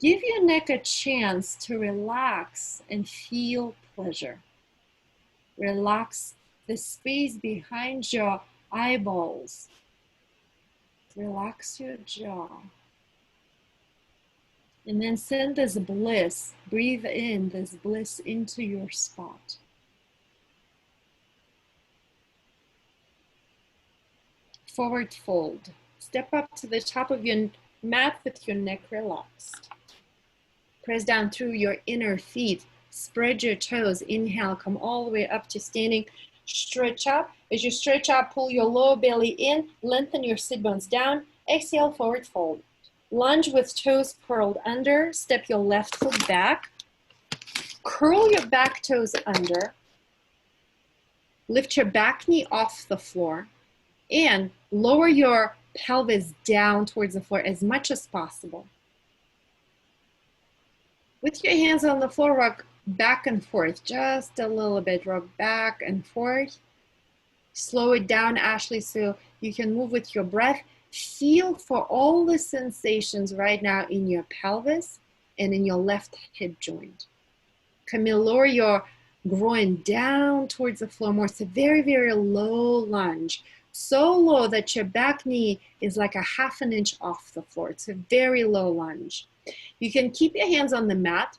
Give your neck a chance to relax and feel pleasure. Relax the space behind your eyeballs. Relax your jaw. And then send this bliss, breathe in this bliss into your spot. Forward fold. Step up to the top of your mat with your neck relaxed. Press down through your inner feet. Spread your toes. Inhale, come all the way up to standing. Stretch up. As you stretch up, pull your lower belly in. Lengthen your sit bones down. Exhale, forward fold. Lunge with toes curled under. Step your left foot back. Curl your back toes under. Lift your back knee off the floor. And lower your pelvis down towards the floor as much as possible. With your hands on the floor, rock back and forth, just a little bit. Rock back and forth. Slow it down, Ashley, so you can move with your breath. Feel for all the sensations right now in your pelvis and in your left hip joint. Camille, lower your groin down towards the floor more. It's a very, very low lunge. So low that your back knee is like a half an inch off the floor. It's a very low lunge. You can keep your hands on the mat.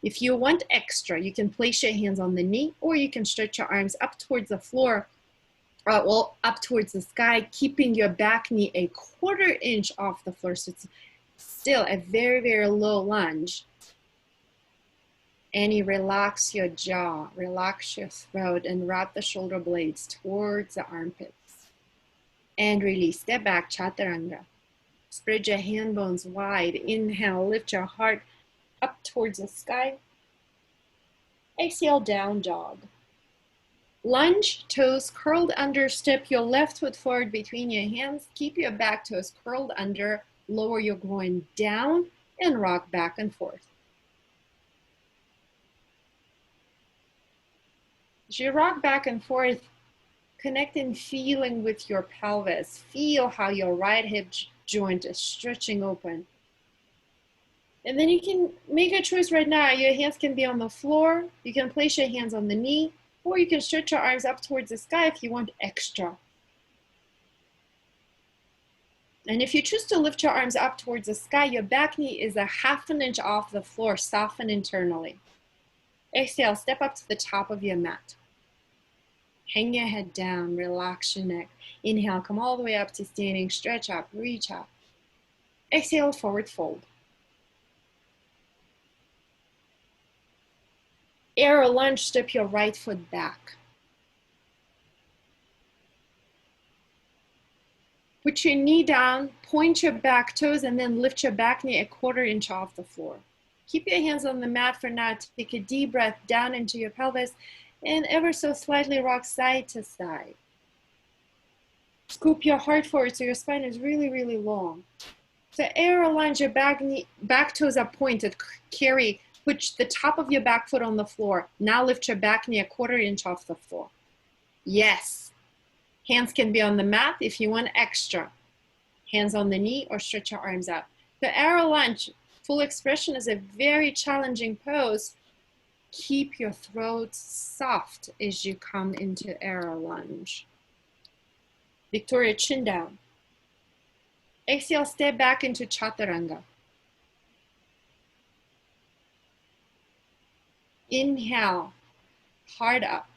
If you want extra, you can place your hands on the knee, or you can stretch your arms up towards the floor, up towards the sky, keeping your back knee a quarter inch off the floor. So it's still a very, very low lunge. And you relax your jaw, relax your throat, and wrap the shoulder blades towards the armpits. And release. Step back, chaturanga. Spread your hand bones wide. Inhale, lift your heart up towards the sky. Exhale, down dog. Lunge, toes curled under. Step your left foot forward between your hands. Keep your back toes curled under. Lower your groin down and rock back and forth. As you rock back and forth, connect and feeling with your pelvis. Feel how your right hip joint is stretching open. And then you can make a choice right now. Your hands can be on the floor. You can place your hands on the knee, or you can stretch your arms up towards the sky if you want extra. And if you choose to lift your arms up towards the sky, your back knee is a half an inch off the floor. Soften internally. Exhale, step up to the top of your mat. Hang your head down, relax your neck. Inhale, come all the way up to standing, stretch up, reach up. Exhale, forward fold. Arrow lunge, step your right foot back. Put your knee down, point your back toes, and then lift your back knee a quarter inch off the floor. Keep your hands on the mat for now. Take a deep breath down into your pelvis and ever so slightly rock side to side. Scoop your heart forward so your spine is really, really long. So arrow lunge, your back toes are pointed. Put the top of your back foot on the floor. Now lift your back knee a quarter inch off the floor. Yes. Hands can be on the mat if you want extra. Hands on the knee or stretch your arms out. The arrow lunge, full expression, is a very challenging pose. Keep your throat soft as you come into arrow lunge. Victoria, chin down. Exhale, step back into chaturanga. Inhale, heart up.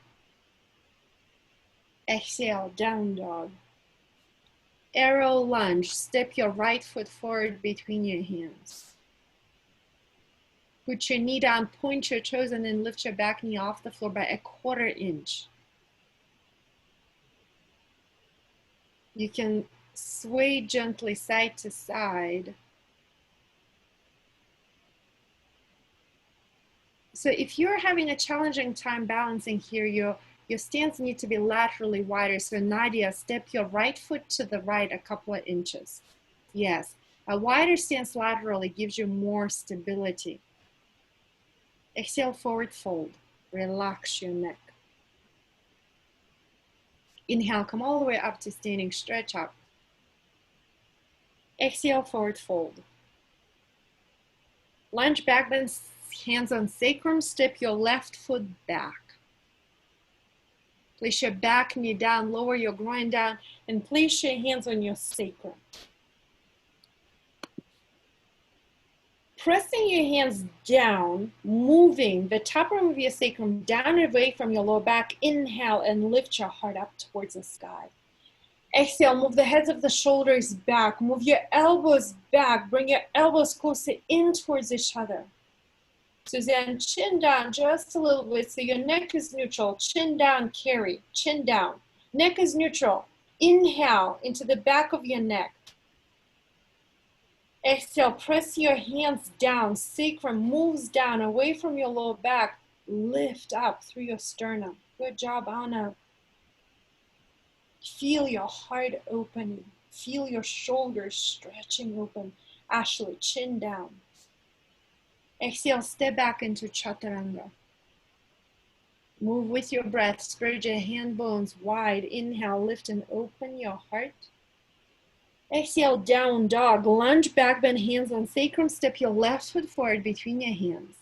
Exhale, down dog. Arrow lunge, step your right foot forward between your hands. Put your knee down, point your toes, and then lift your back knee off the floor by a quarter inch. You can sway gently side to side. So if you're having a challenging time balancing here, your stance needs to be laterally wider. So Nadia, step your right foot to the right a couple of inches. Yes, a wider stance laterally gives you more stability. Exhale, forward fold. Relax your neck. Inhale, come all the way up to standing, stretch up. Exhale, forward fold. Lunge back, bend, hands on sacrum, step your left foot back. Place your back knee down, lower your groin down, and place your hands on your sacrum. Pressing your hands down, moving the top arm of your sacrum down and away from your lower back. Inhale and lift your heart up towards the sky. Exhale, move the heads of the shoulders back. Move your elbows back. Bring your elbows closer in towards each other. Suzanne, chin down just a little bit so your neck is neutral. Chin down, carry. Chin down. Neck is neutral. Inhale into the back of your neck. Exhale, press your hands down. Sacrum moves down away from your lower back. Lift up through your sternum. Good job, Anna. Feel your heart opening. Feel your shoulders stretching open. Ashley, chin down. Exhale, step back into chaturanga. Move with your breath. Spread your hand bones wide. Inhale, lift and open your heart. Exhale, down dog. Lunge back, bend hands on sacrum. Step your left foot forward between your hands.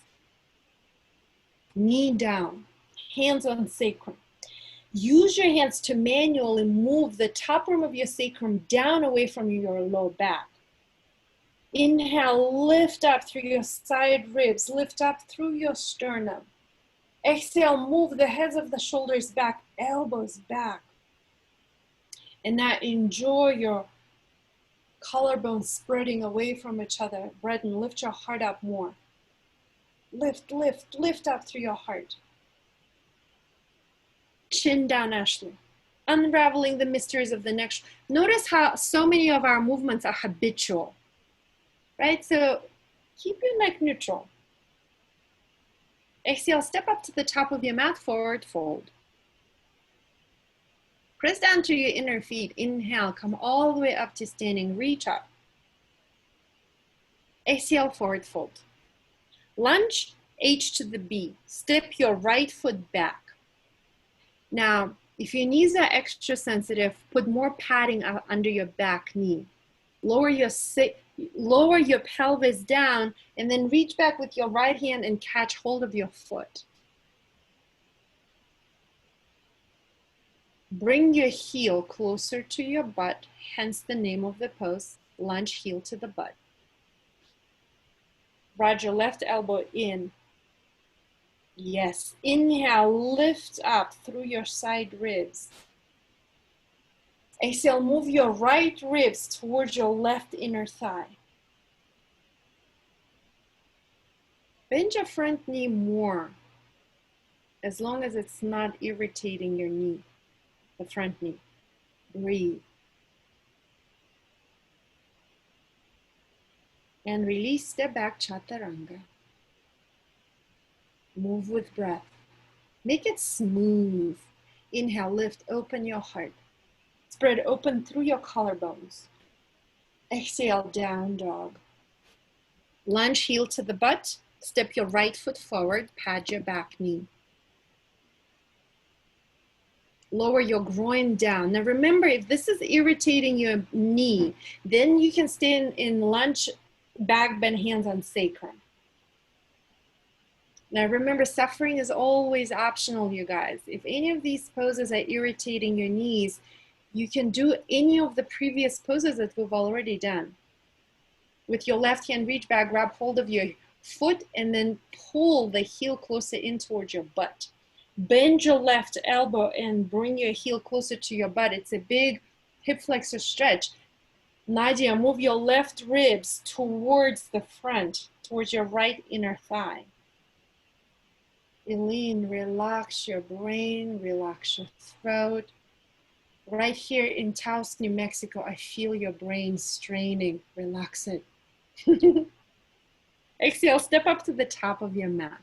Knee down, hands on sacrum. Use your hands to manually move the top arm of your sacrum down away from your low back. Inhale, lift up through your side ribs, lift up through your sternum. Exhale, move the heads of the shoulders back, elbows back. And now enjoy your collarbones spreading away from each other. Breath and lift your heart up more. Lift, lift, lift up through your heart. Chin down, Ashley. Unraveling the mysteries of the neck. Notice how so many of our movements are habitual, right? So keep your neck neutral. Exhale, step up to the top of your mat, forward fold. Press down to your inner feet. Inhale, come all the way up to standing, reach up. Exhale, forward fold. Lunge, H to the B. Step your right foot back. Now, if your knees are extra sensitive, put more padding under your back knee. Lower your pelvis down and then reach back with your right hand and catch hold of your foot. Bring your heel closer to your butt, hence the name of the pose, lunge heel to the butt. Ride your left elbow in. Yes, inhale, lift up through your side ribs. Exhale, move your right ribs towards your left inner thigh. Bend your front knee more, as long as it's not irritating your knee, the front knee. Breathe. And release, step back, chaturanga. Move with breath. Make it smooth. Inhale, lift, open your heart. Spread open through your collarbones. Exhale, down dog. Lunge heel to the butt. Step your right foot forward, pad your back knee. Lower your groin down. Now remember, if this is irritating your knee, then you can stay in lunge, back bend, hands on sacrum. Now remember, suffering is always optional, you guys. If any of these poses are irritating your knees, you can do any of the previous poses that we've already done. With your left hand, reach back, grab hold of your foot, and then pull the heel closer in towards your butt. Bend your left elbow and bring your heel closer to your butt. It's a big hip flexor stretch. Nadia, move your left ribs towards the front, towards your right inner thigh. Eileen, relax your brain, relax your throat. Right here in Taos, New Mexico, I feel your brain straining. Relax it. Exhale, step up to the top of your mat.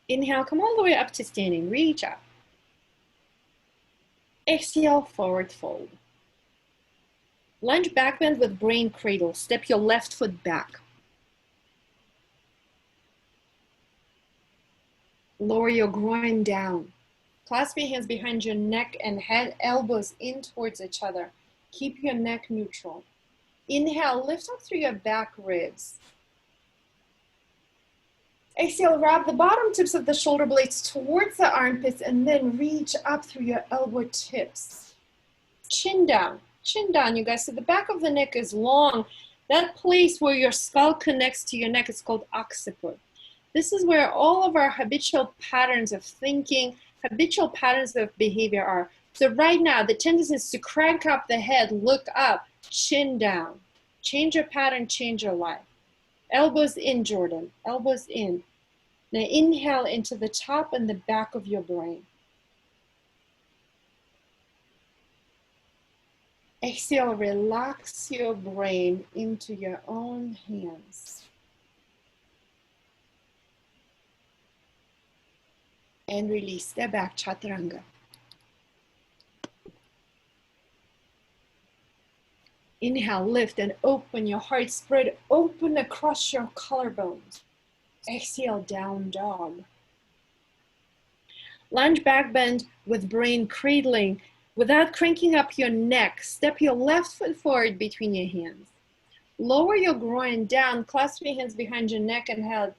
Inhale, come all the way up to standing, reach up. Exhale, forward fold. Lunge back bend with brain cradle. Step your left foot back. Lower your groin down. Clasp your hands behind your neck and head, elbows in towards each other. Keep your neck neutral. Inhale, lift up through your back ribs. Exhale, wrap the bottom tips of the shoulder blades towards the armpits and then reach up through your elbow tips. Chin down, you guys. So the back of the neck is long. That place where your skull connects to your neck is called occiput. This is where all of our habitual patterns of thinking, habitual patterns of behavior are. So right now, the tendency is to crank up the head, look up, chin down. Change your pattern, change your life. Elbows in, Jordan, elbows in. Now inhale into the top and the back of your brain. Exhale, relax your brain into your own hands. And release, step back, chaturanga. Inhale, lift and open your heart, spread open across your collarbones. Exhale, down dog. Lunge back bend with brain cradling. Without cranking up your neck, step your left foot forward between your hands. Lower your groin down, clasp your hands behind your neck and head.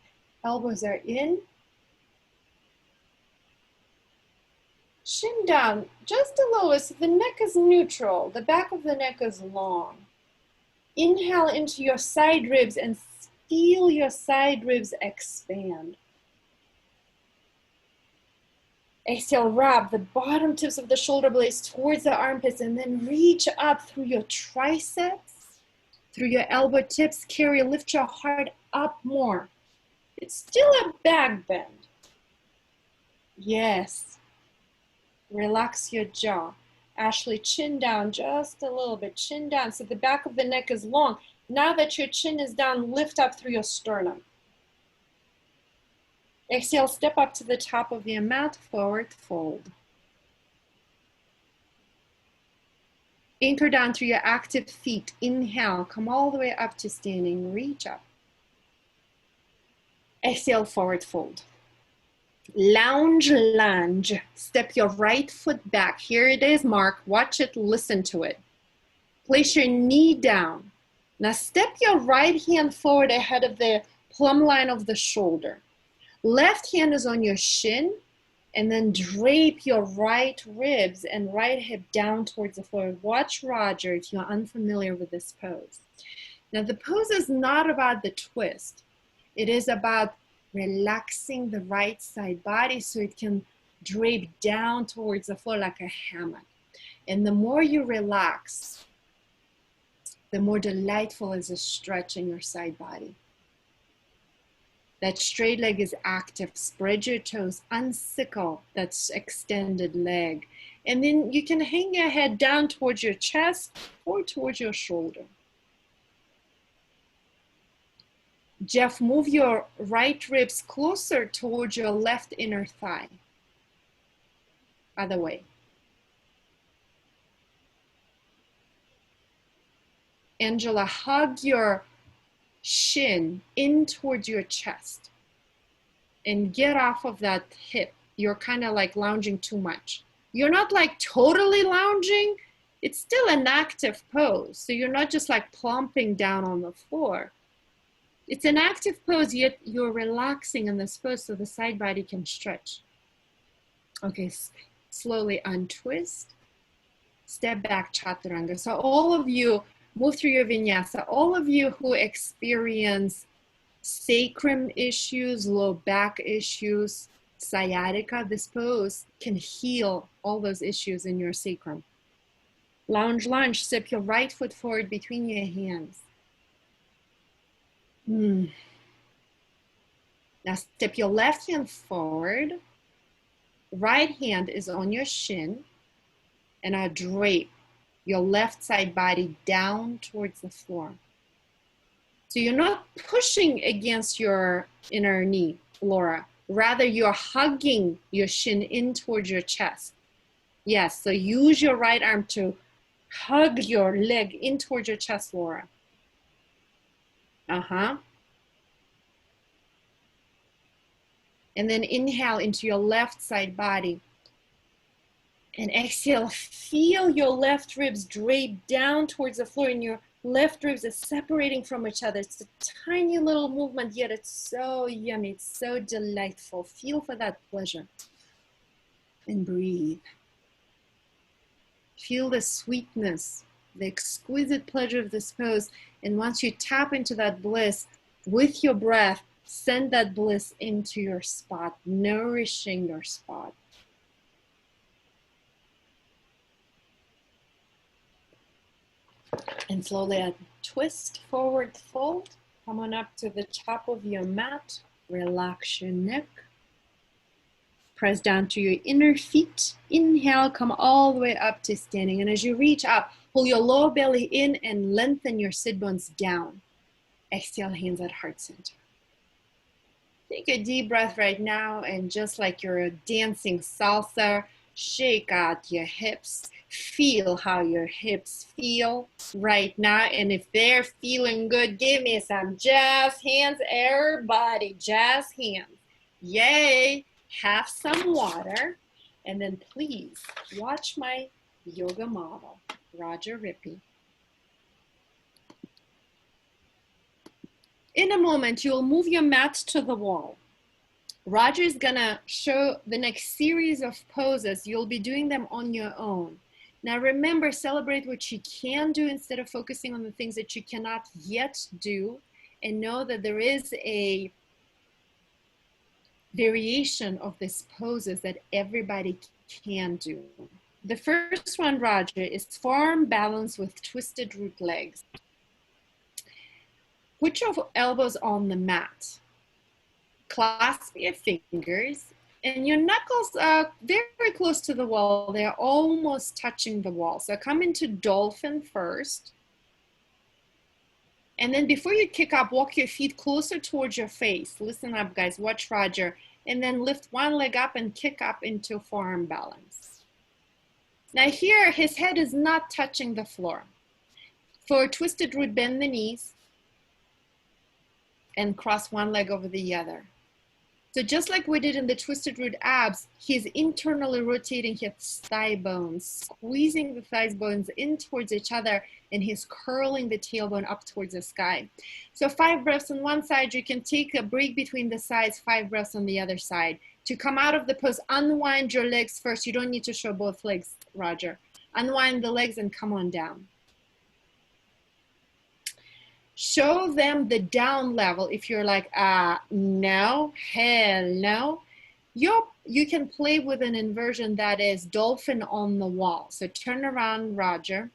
Elbows are in. Chin down, just a little, so the neck is neutral. The back of the neck is long. Inhale into your side ribs and feel your side ribs expand. Exhale, wrap the bottom tips of the shoulder blades towards the armpits and then reach up through your triceps, through your elbow tips. Carry, lift your heart up more. It's still a back bend. Yes. Relax your jaw. Ashley, chin down just a little bit. Chin down so the back of the neck is long. Now that your chin is down, lift up through your sternum. Exhale, step up to the top of your mat, forward fold. Anchor down through your active feet. Inhale, come all the way up to standing, reach up. Exhale, forward fold. Lounge lunge. Step your right foot back. Here it is, Mark. Watch it, listen to it. Place your knee down. Now step your right hand forward ahead of the plumb line of the shoulder. Left hand is on your shin, and then drape your right ribs and right hip down towards the floor. Watch Roger if you're unfamiliar with this pose. Now the pose is not about the twist. It is about relaxing the right side body so it can drape down towards the floor like a hammock. And the more you relax, the more delightful is a stretch in your side body. That straight leg is active. Spread your toes, unsickle that extended leg. And then you can hang your head down towards your chest or towards your shoulder. Jeff, move your right ribs closer towards your left inner thigh. Other way. Angela, hug your shin in towards your chest and get off of that hip. You're kind of like lounging too much. You're not like totally lounging. It's still an active pose. So you're not just like plumping down on the floor. It's an active pose, yet you're relaxing in this pose so the side body can stretch. Okay, slowly untwist. Step back, chaturanga. So all of you, move through your vinyasa. All of you who experience sacrum issues, low back issues, sciatica, this pose can heal all those issues in your sacrum. Lounge lunge, step your right foot forward between your hands. Now step your left hand forward. Right hand is on your shin and I drape your left side body down towards the floor. So you're not pushing against your inner knee, Laura. Rather, you're hugging your shin in towards your chest. Yes, so use your right arm to hug your leg in towards your chest, Laura. And then inhale into your left side body. And exhale, feel your left ribs drape down towards the floor, and your left ribs are separating from each other. It's a tiny little movement, yet it's so yummy. It's so delightful. Feel for that pleasure. And breathe. Feel the sweetness, the exquisite pleasure of this pose. And once you tap into that bliss with your breath, send that bliss into your spot, nourishing your spot. And slowly a twist, forward fold. Come on up to the top of your mat. Relax your neck. Press down to your inner feet. Inhale, come all the way up to standing. And as you reach up, pull your lower belly in and lengthen your sit bones down. Exhale, hands at heart center. Take a deep breath right now, and just like you're dancing salsa, shake out your hips. Feel how your hips feel right now. And if they're feeling good, give me some jazz hands. Everybody, jazz hands. Yay. Have some water. And then please watch my yoga model, Roger Rippey. In a moment, you'll move your mat to the wall. Roger is gonna show the next series of poses. You'll be doing them on your own. Now remember, celebrate what you can do instead of focusing on the things that you cannot yet do, and know that there is a variation of these poses that everybody can do. The first one, Roger, is forearm balance with twisted root legs. Put your elbows on the mat. Clasp your fingers, and your knuckles are very close to the wall. They're almost touching the wall. So come into dolphin first. And then before you kick up, walk your feet closer towards your face. Listen up, guys. Watch Roger. And then lift one leg up and kick up into forearm balance. Now here, his head is not touching the floor. For a twisted root, bend the knees and cross one leg over the other. So just like we did in the twisted root abs, he's internally rotating his thigh bones, squeezing the thigh bones in towards each other, and he's curling the tailbone up towards the sky. So 5 breaths on one side. You can take a break between the sides, 5 breaths on the other side. To come out of the pose, unwind your legs first. You don't need to show both legs, Roger. Unwind the legs and come on down. Show them the down level. If you're like, no, hell no, you can play with an inversion that is dolphin on the wall. So turn around, Roger.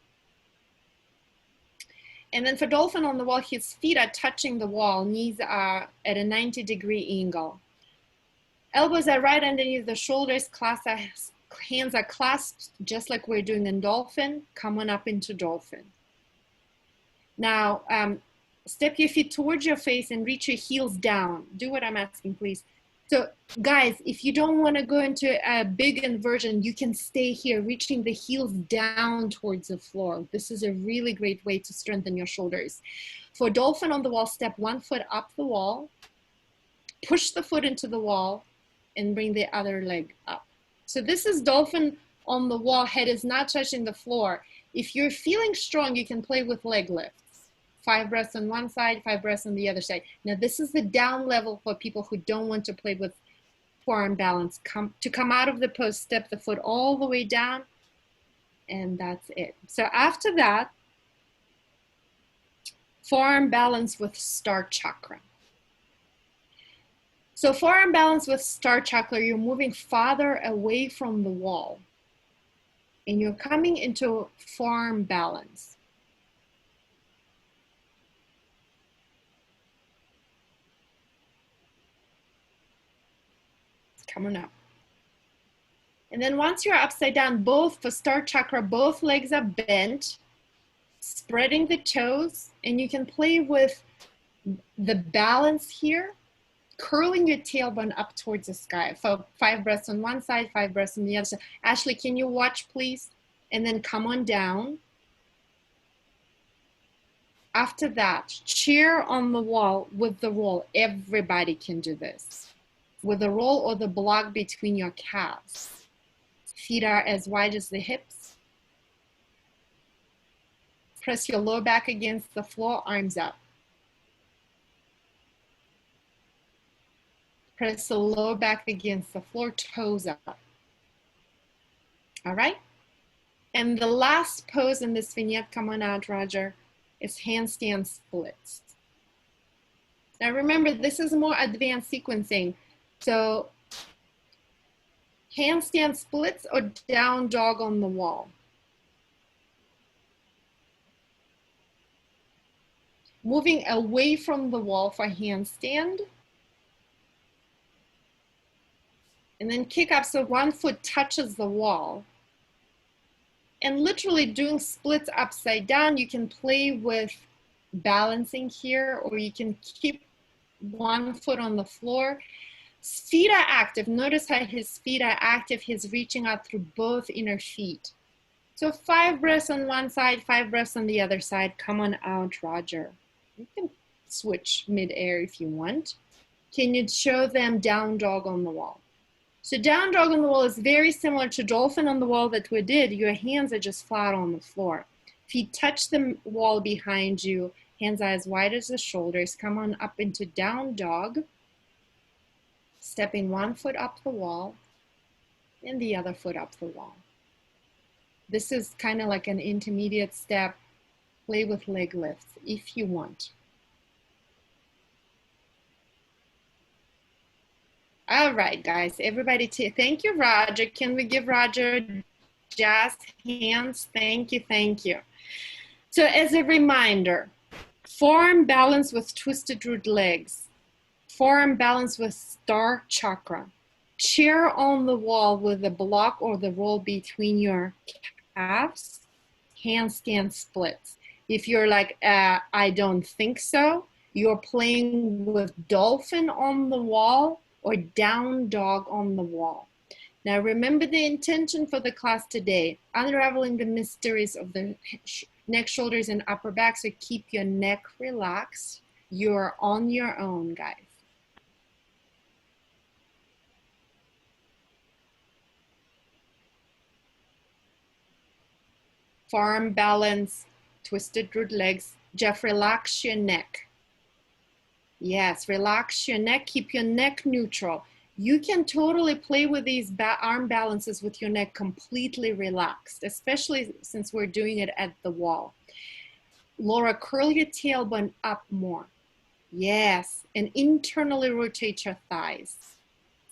And then for dolphin on the wall, his feet are touching the wall. Knees are at a 90-degree angle. Elbows are right underneath the shoulders. Hands are clasped just like we're doing in dolphin. Come on up into dolphin. Now, step your feet towards your face and reach your heels down. Do what I'm asking, please. So guys, if you don't want to go into a big inversion, you can stay here, reaching the heels down towards the floor. This is a really great way to strengthen your shoulders. For dolphin on the wall, step 1 foot up the wall, push the foot into the wall, and bring the other leg up. So this is dolphin on the wall, head is not touching the floor. If you're feeling strong, you can play with leg lifts. 5 breaths on one side, 5 breaths on the other side. Now this is the down level for people who don't want to play with forearm balance. To come out of the pose, step the foot all the way down, and that's it. So after that, forearm balance with star chakra. So forearm balance with star chakra, you're moving farther away from the wall, and you're coming into forearm balance. Coming up. And then once you're upside down, both for star chakra, both legs are bent, spreading the toes, and you can play with the balance here, curling your tailbone up towards the sky. For 5 breaths on one side, 5 breaths on the other side. Ashley, can you watch, please? And then come on down. After that, chair on the wall with the roll. Everybody can do this. With the roll or the block between your calves. Feet are as wide as the hips. Press your lower back against the floor, arms up. Press the lower back against the floor, toes up. All right? And the last pose in this vignette, come on out, Roger, is handstand splits. Now remember, this is more advanced sequencing. So handstand splits or down dog on the wall. Moving away from the wall for handstand. And then kick up so one foot touches the wall. And literally doing splits upside down. You can play with balancing here, or you can keep one foot on the floor. Feet are active. Notice how his feet are active. He's reaching out through both inner feet. So 5 breaths on one side, 5 breaths on the other side. Come on out, Roger. You can switch mid-air if you want. Can you show them down dog on the wall? So down dog on the wall is very similar to dolphin on the wall that we did. Your hands are just flat on the floor. Feet touch the wall behind you. Hands are as wide as the shoulders. Come on up into down dog. Stepping one foot up the wall and the other foot up the wall. This is kind of like an intermediate step. Play with leg lifts if you want. All right, guys, everybody, thank you, Roger. Can we give Roger jazz hands? Thank you, thank you. So as a reminder, forearm balance with twisted root legs, forearm balance with star chakra, chair on the wall with a block or the roll between your calves, handstand splits. If you're like, I don't think so, you're playing with dolphin on the wall or down dog on the wall. Now remember the intention for the class today, unraveling the mysteries of the neck, shoulders, and upper back. So keep your neck relaxed. You're on your own, guys. Forearm balance, twisted root legs. Jeff, relax your neck. Yes, relax your neck, keep your neck neutral. You can totally play with these arm balances with your neck completely relaxed, especially since we're doing it at the wall. Laura, curl your tailbone up more. Yes, and internally rotate your thighs.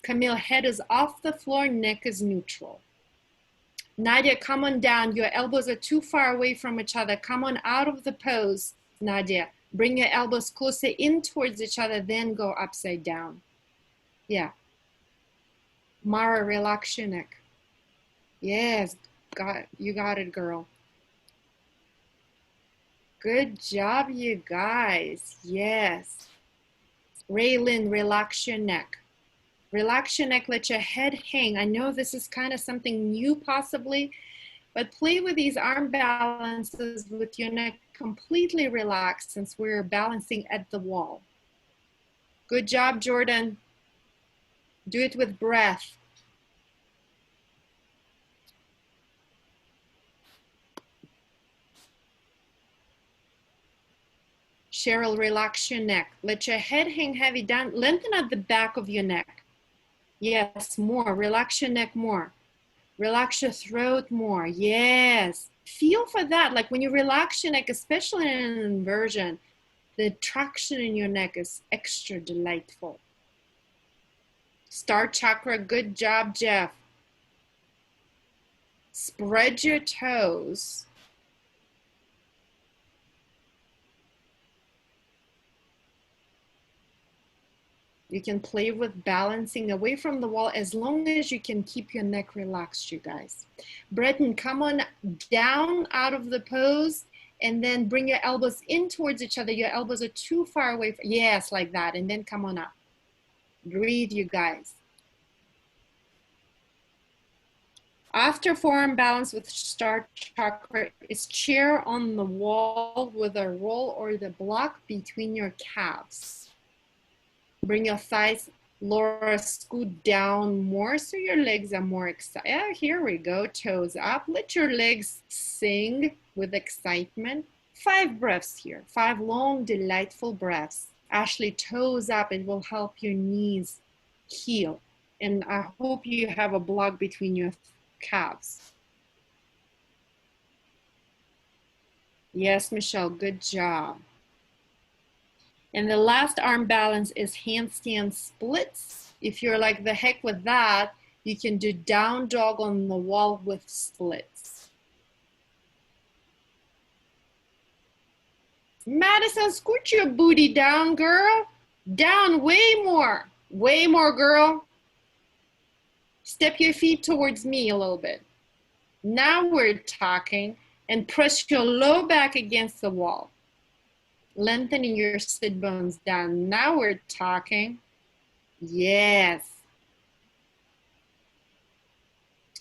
Camille, head is off the floor, neck is neutral. Nadia, come on down. Your elbows are too far away from each other. Come on out of the pose, Nadia. Bring your elbows closer in towards each other, then go upside down. Yeah. Mara, relax your neck. Yes, you got it, girl. Good job, you guys. Yes. Raylyn, relax your neck. Relax your neck, let your head hang. I know this is kind of something new possibly, but play with these arm balances with your neck completely relaxed since we're balancing at the wall. Good job, Jordan. Do it with breath. Cheryl, relax your neck. Let your head hang heavy down. Lengthen out the back of your neck. Yes, more. Relax your neck more. Relax your throat more. Yes. Feel for that. Like when you relax your neck, especially in an inversion, the traction in your neck is extra delightful. Star chakra, good job, Jeff. Spread your toes. You can play with balancing away from the wall as long as you can keep your neck relaxed, you guys. Breton, come on down out of the pose and then bring your elbows in towards each other. Your elbows are too far away. Yes, like that. And then come on up. Breathe, you guys. After forearm balance with star chakra is chair on the wall with a roll or the block between your calves. Bring your thighs Laura, scoot down more so your legs are more excited. Yeah, here we go, toes up. Let your legs sing with excitement. 5 breaths here, 5 long, delightful breaths. Ashley, toes up, it will help your knees heal. And I hope you have a block between your calves. Yes, Michelle, good job. And the last arm balance is handstand splits. If you're like the heck with that, you can do down dog on the wall with splits. Madison, scoot your booty down, girl. Down way more, girl. Step your feet towards me a little bit. Now we're talking, and press your low back against the wall. Lengthening your sit bones down. Now we're talking. Yes.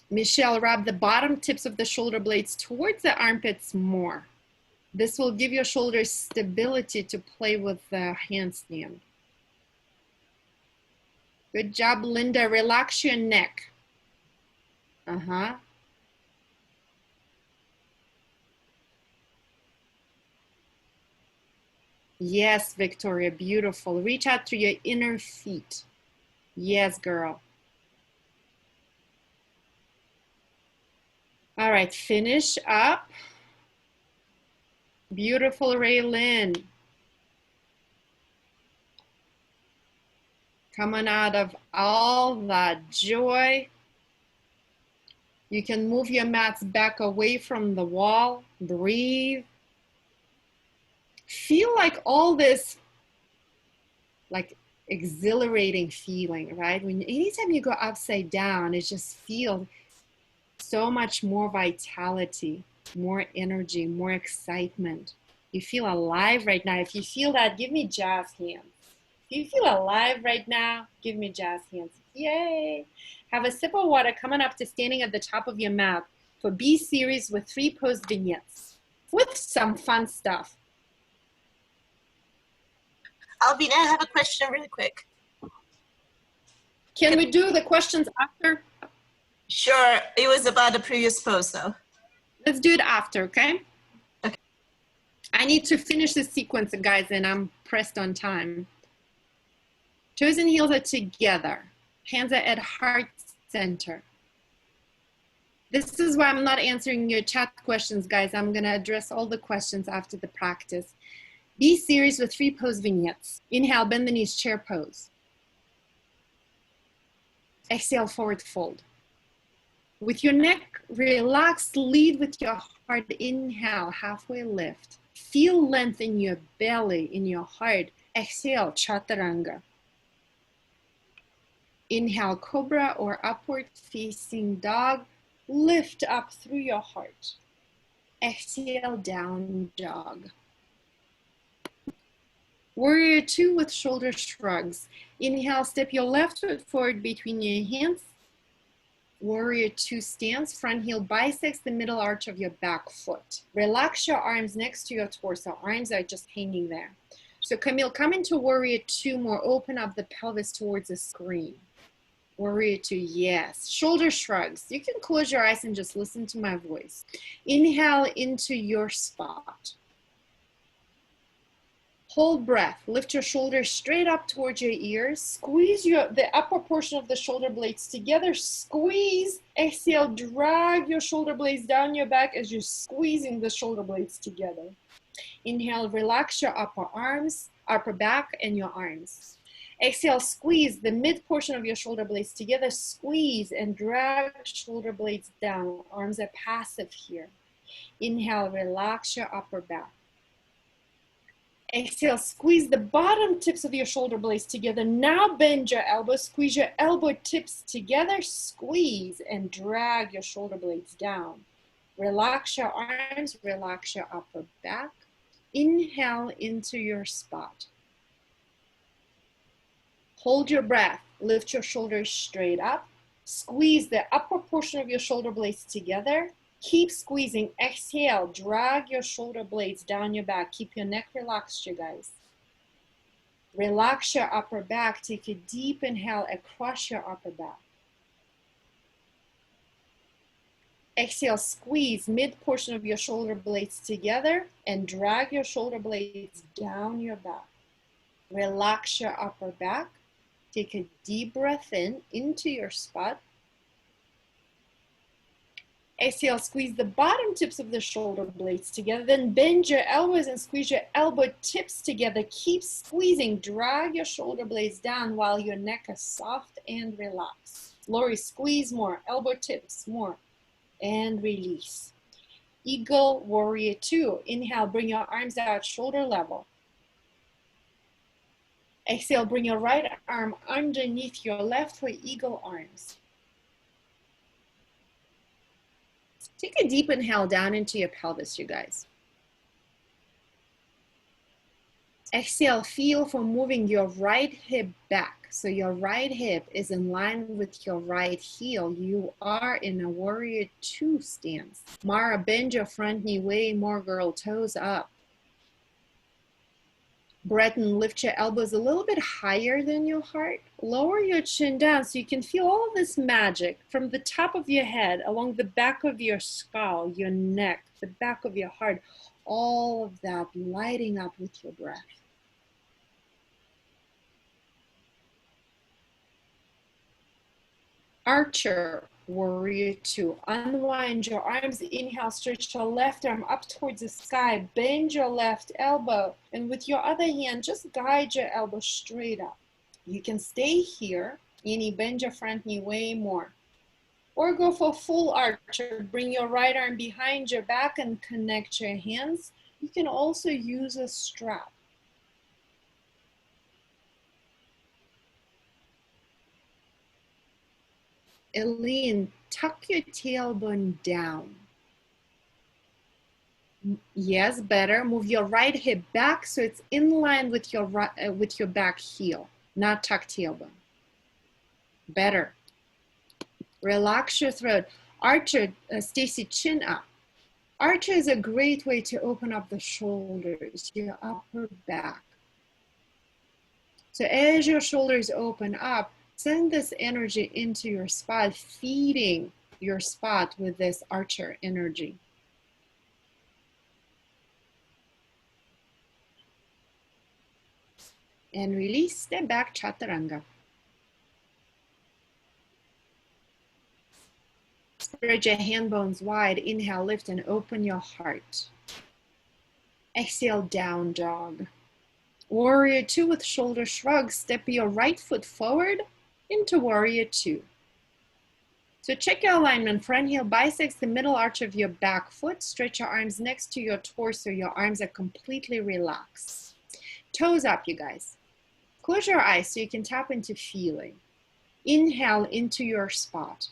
Michelle, wrap the bottom tips of the shoulder blades towards the armpits more. This will give your shoulders stability to play with the handstand. Good job, Linda. Relax your neck. Yes, Victoria, beautiful. Reach out to your inner feet. Yes, girl. All right, finish up. Beautiful, Raylyn. Coming out of all that joy. You can move your mats back away from the wall. Breathe. Feel like all this, like exhilarating feeling, right? Anytime you go upside down, it just feels so much more vitality, more energy, more excitement. You feel alive right now. If you feel that, give me jazz hands. If you feel alive right now, give me jazz hands. Yay! Have a sip of water coming up to standing at the top of your mat for B series with 3 pose vignettes with some fun stuff. Albina, I have a question really quick. Can we do the questions after? Sure. It was about the previous pose, though. Let's do it after, okay? Okay. I need to finish the sequence, guys, and I'm pressed on time. Toes and heels are together. Hands are at heart center. This is why I'm not answering your chat questions, guys. I'm going to address all the questions after the practice. B series with 3 pose vignettes. Inhale, bend the knees, chair pose. Exhale, forward fold. With your neck relaxed, lead with your heart. Inhale, halfway lift. Feel length in your belly, in your heart. Exhale, chaturanga. Inhale, cobra or upward facing dog. Lift up through your heart. Exhale, down dog. Warrior 2 with shoulder shrugs. Inhale, step your left foot forward between your hands. Warrior 2 stance, front heel bisects the middle arch of your back foot. Relax your arms next to your torso. Arms are just hanging there. So Camille, come into Warrior 2 more. Open up the pelvis towards the screen. Warrior 2, yes. Shoulder shrugs. You can close your eyes and just listen to my voice. Inhale into your spot. Hold breath. Lift your shoulders straight up towards your ears. Squeeze the upper portion of the shoulder blades together. Squeeze. Exhale. Drag your shoulder blades down your back as you're squeezing the shoulder blades together. Inhale. Relax your upper back, and your arms. Exhale. Squeeze the mid portion of your shoulder blades together. Squeeze and drag shoulder blades down. Arms are passive here. Inhale. Relax your upper back. Exhale, squeeze the bottom tips of your shoulder blades together. Now bend your elbows, squeeze your elbow tips together, squeeze and drag your shoulder blades down. Relax your arms, relax your upper back. Inhale into your spot. Hold your breath, lift your shoulders straight up. Squeeze the upper portion of your shoulder blades together. Keep squeezing. Exhale. Drag your shoulder blades down your back. Keep your neck relaxed, you guys. Relax your upper back. Take a deep inhale across your upper back. Exhale, squeeze mid portion of your shoulder blades together and drag your shoulder blades down your back. Relax your upper back. Take a deep breath in into your spot. Exhale, squeeze the bottom tips of the shoulder blades together. Then bend your elbows and squeeze your elbow tips together. Keep squeezing. Drag your shoulder blades down while your neck is soft and relaxed. Lori, squeeze more. Elbow tips more. And release. Eagle Warrior 2. Inhale, bring your arms out shoulder level. Exhale, bring your right arm underneath your left for eagle arms. Take a deep inhale down into your pelvis, you guys. Exhale, feel for moving your right hip back. So your right hip is in line with your right heel. You are in a Warrior 2 stance. Mara, bend your front knee way more, girl, toes up. Breton, lift your elbows a little bit higher than your heart. Lower your chin down so you can feel all of this magic from the top of your head, along the back of your skull, your neck, the back of your heart, all of that lighting up with your breath. Archer, Warrior 2. Unwind your arms. Inhale, stretch your left arm up towards the sky. Bend your left elbow. And with your other hand, just guide your elbow straight up. You can stay here. Bend your front knee way more. Or go for full archer. Bring your right arm behind your back and connect your hands. You can also use a strap. Eileen, tuck your tailbone down. Yes, better. Move your right hip back so it's in line with your back heel, not tuck tailbone. Better. Relax your throat. Archer, Stacy, chin up. Archer is a great way to open up the shoulders, your upper back. So as your shoulders open up, send this energy into your spot, feeding your spot with this archer energy. And release, step back, chaturanga. Spread your hand bones wide. Inhale, lift and open your heart. Exhale, down dog. Warrior 2 with shoulder shrugs. Step your right foot forward into Warrior 2. So check your alignment. Front heel bisects the middle arch of your back foot. Stretch your arms next to your torso. Your arms are completely relaxed. Toes up, you guys. Close your eyes so you can tap into feeling. Inhale into your spot.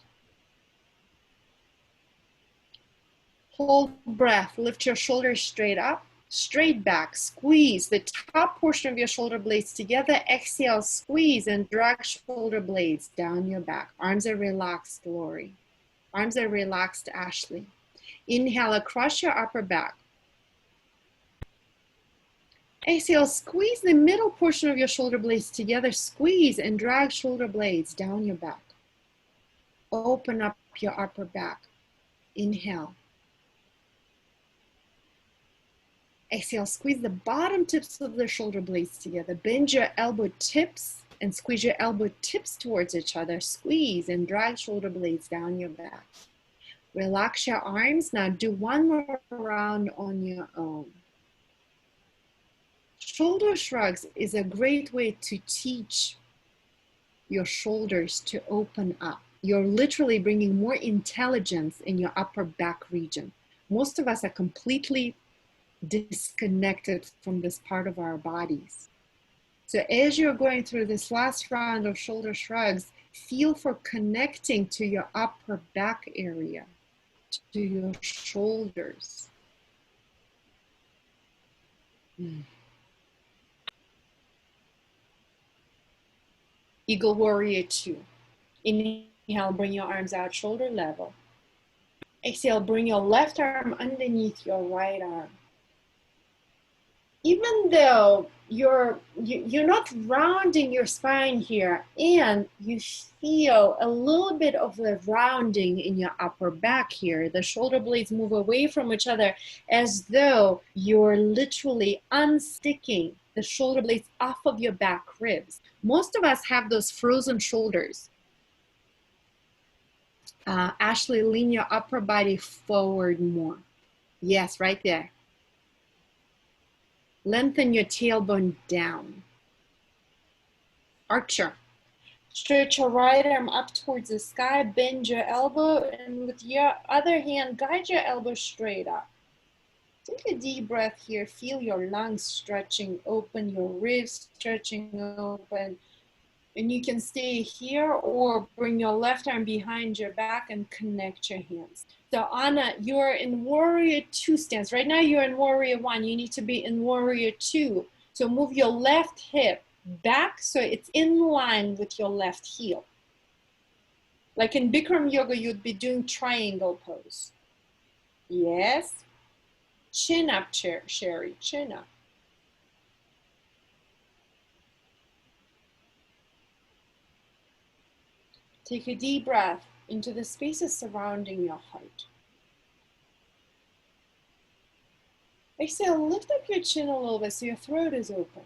Hold breath. Lift your shoulders straight up. Straight back, squeeze the top portion of your shoulder blades together. Exhale, squeeze and drag shoulder blades down your back. Arms are relaxed, Lori. Arms are relaxed, Ashley. Inhale across your upper back. Exhale, squeeze the middle portion of your shoulder blades together. Squeeze and drag shoulder blades down your back. Open up your upper back. Inhale. Exhale, squeeze the bottom tips of the shoulder blades together. Bend your elbow tips and squeeze your elbow tips towards each other. Squeeze and drag shoulder blades down your back. Relax your arms. Now do one more round on your own. Shoulder shrugs is a great way to teach your shoulders to open up. You're literally bringing more intelligence in your upper back region. Most of us are completely disconnected from this part of our bodies. So as you're going through this last round of shoulder shrugs, feel for connecting to your upper back area, to your shoulders. Eagle Warrior 2. Inhale, bring your arms out shoulder level. Exhale, bring your left arm underneath your right arm. even though you're not rounding your spine here, and you feel a little bit of the rounding in your upper back here, the shoulder blades move away from each other as though you're literally unsticking the shoulder blades off of your back ribs. Most of us have those frozen shoulders. Ashley, lean your upper body forward more. Yes, right there. Lengthen your tailbone down. Archer. Stretch your right arm up towards the sky, bend your elbow, and with your other hand, guide your elbow straight up. Take a deep breath here. Feel your lungs stretching open, your ribs stretching open. And you can stay here or bring your left arm behind your back and connect your hands. So Anna, you're in warrior 2 stance. Right now you're in warrior 1. You need to be in warrior 2. So move your left hip back so it's in line with your left heel. Like in Bikram yoga, you'd be doing triangle pose. Yes. Chin up, Sherry, chin up. Take a deep breath into the spaces surrounding your heart. Exhale, lift up your chin a little bit so your throat is open.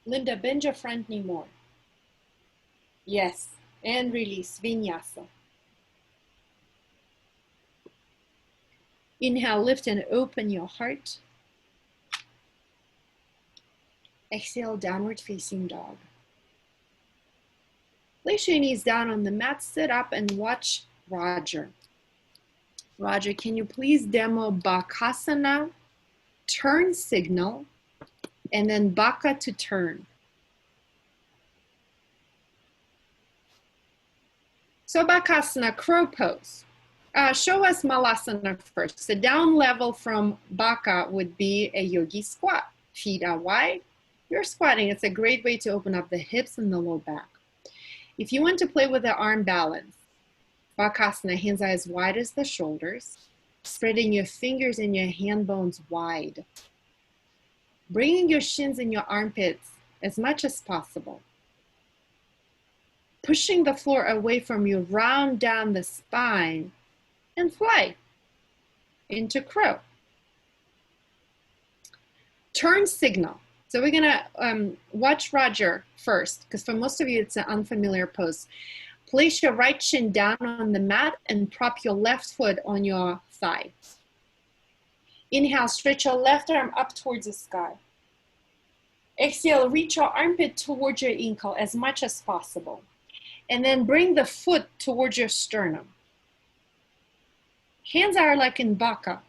Linda, bend your front knee more. Yes, and release, vinyasa. Inhale, lift and open your heart. Exhale, downward facing dog. Place your knees down on the mat, sit up and watch Roger. Roger, can you please demo bakasana, turn signal, and then baka to turn. So bakasana, crow pose. Show us malasana first. So down level from baka would be a yogi squat. Feet are wide. You're squatting. It's a great way to open up the hips and the low back. If you want to play with the arm balance, bakasana, hands are as wide as the shoulders, spreading your fingers and your hand bones wide. Bringing your shins in your armpits as much as possible. Pushing the floor away from you, round down the spine, and fly into crow. Turn signal. So we're gonna watch Roger first, because for most of you it's an unfamiliar pose. Place your right shin down on the mat and prop your left foot on your thigh. Inhale, stretch your left arm up towards the sky. Exhale, reach your armpit towards your ankle as much as possible. And then bring the foot towards your sternum. Hands are like in baka,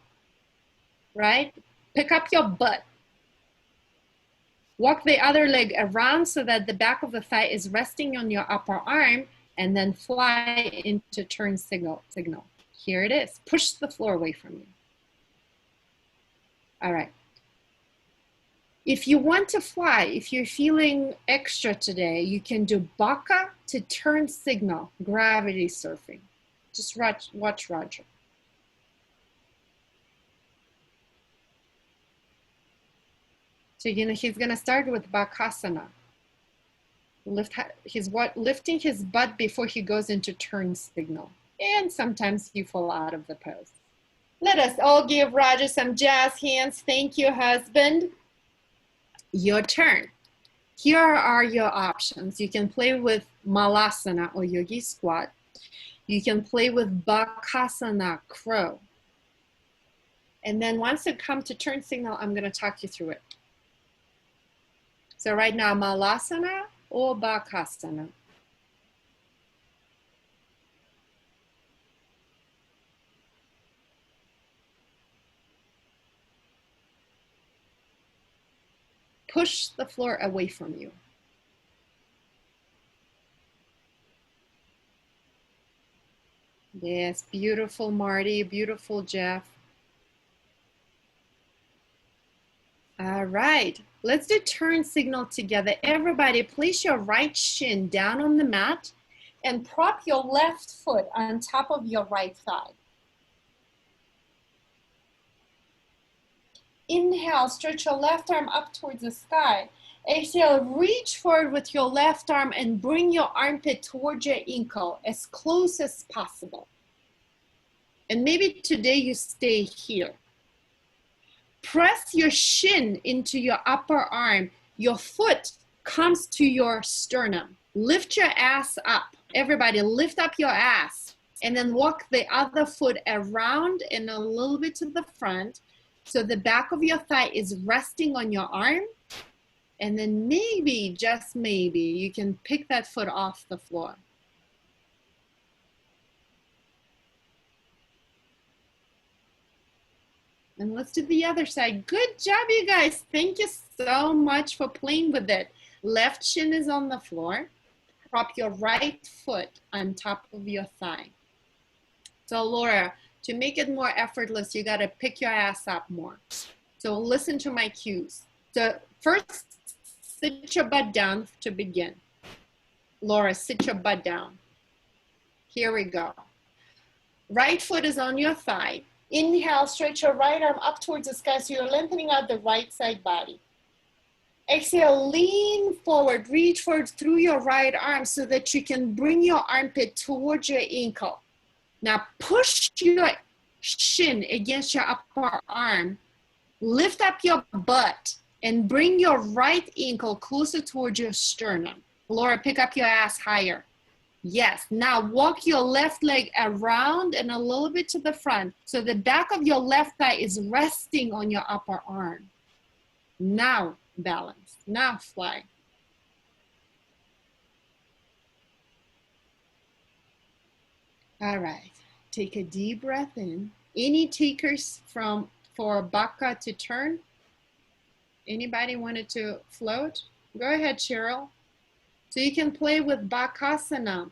right? Pick up your butt. Walk the other leg around so that the back of the thigh is resting on your upper arm, and then fly into turn signal. Here it is. Push the floor away from you. All right. If you want to fly, if you're feeling extra today, you can do baka to turn signal, gravity surfing. Just watch Roger. So he's gonna start with bakasana. He's lifting his butt before he goes into turn signal. And sometimes you fall out of the pose. Let us all give Roger some jazz hands. Thank you, husband. Your turn. Here are your options. You can play with malasana or yogi squat. You can play with bakasana, crow. And then once you come to turn signal, I'm gonna talk you through it. So right now, malasana or bakasana. Push the floor away from you. Yes, beautiful, Marty, beautiful, Jeff. All right, let's do turn signal together. Everybody, place your right shin down on the mat and prop your left foot on top of your right thigh. Inhale, stretch your left arm up towards the sky. Exhale, reach forward with your left arm and bring your armpit towards your ankle as close as possible. And maybe today you stay here. Press your shin into your upper arm. Your foot comes to your sternum. Lift your ass up. Everybody, lift up your ass. And then walk the other foot around and a little bit to the front. So the back of your thigh is resting on your arm. And then maybe, just maybe, you can pick that foot off the floor. And let's do the other side. Good job, you guys. Thank you so much for playing with it. Left shin is on the floor. Prop your right foot on top of your thigh. So Laura, to make it more effortless, you got to pick your ass up more. So listen to my cues. So first, sit your butt down to begin. Laura, sit your butt down. Here we go. Right foot is on your thigh. Inhale, stretch your right arm up towards the sky so you're lengthening out the right side body. Exhale, lean forward, reach forward through your right arm so that you can bring your armpit towards your ankle. Now push your shin against your upper arm. Lift up your butt and bring your right ankle closer towards your sternum. Laura, pick up your ass higher. Yes, now walk your left leg around and a little bit to the front. So the back of your left thigh is resting on your upper arm. Now balance, now fly. All right, take a deep breath in. Any takers for baka to turn? Anybody wanted to float? Go ahead, Cheryl. So you can play with bakasana,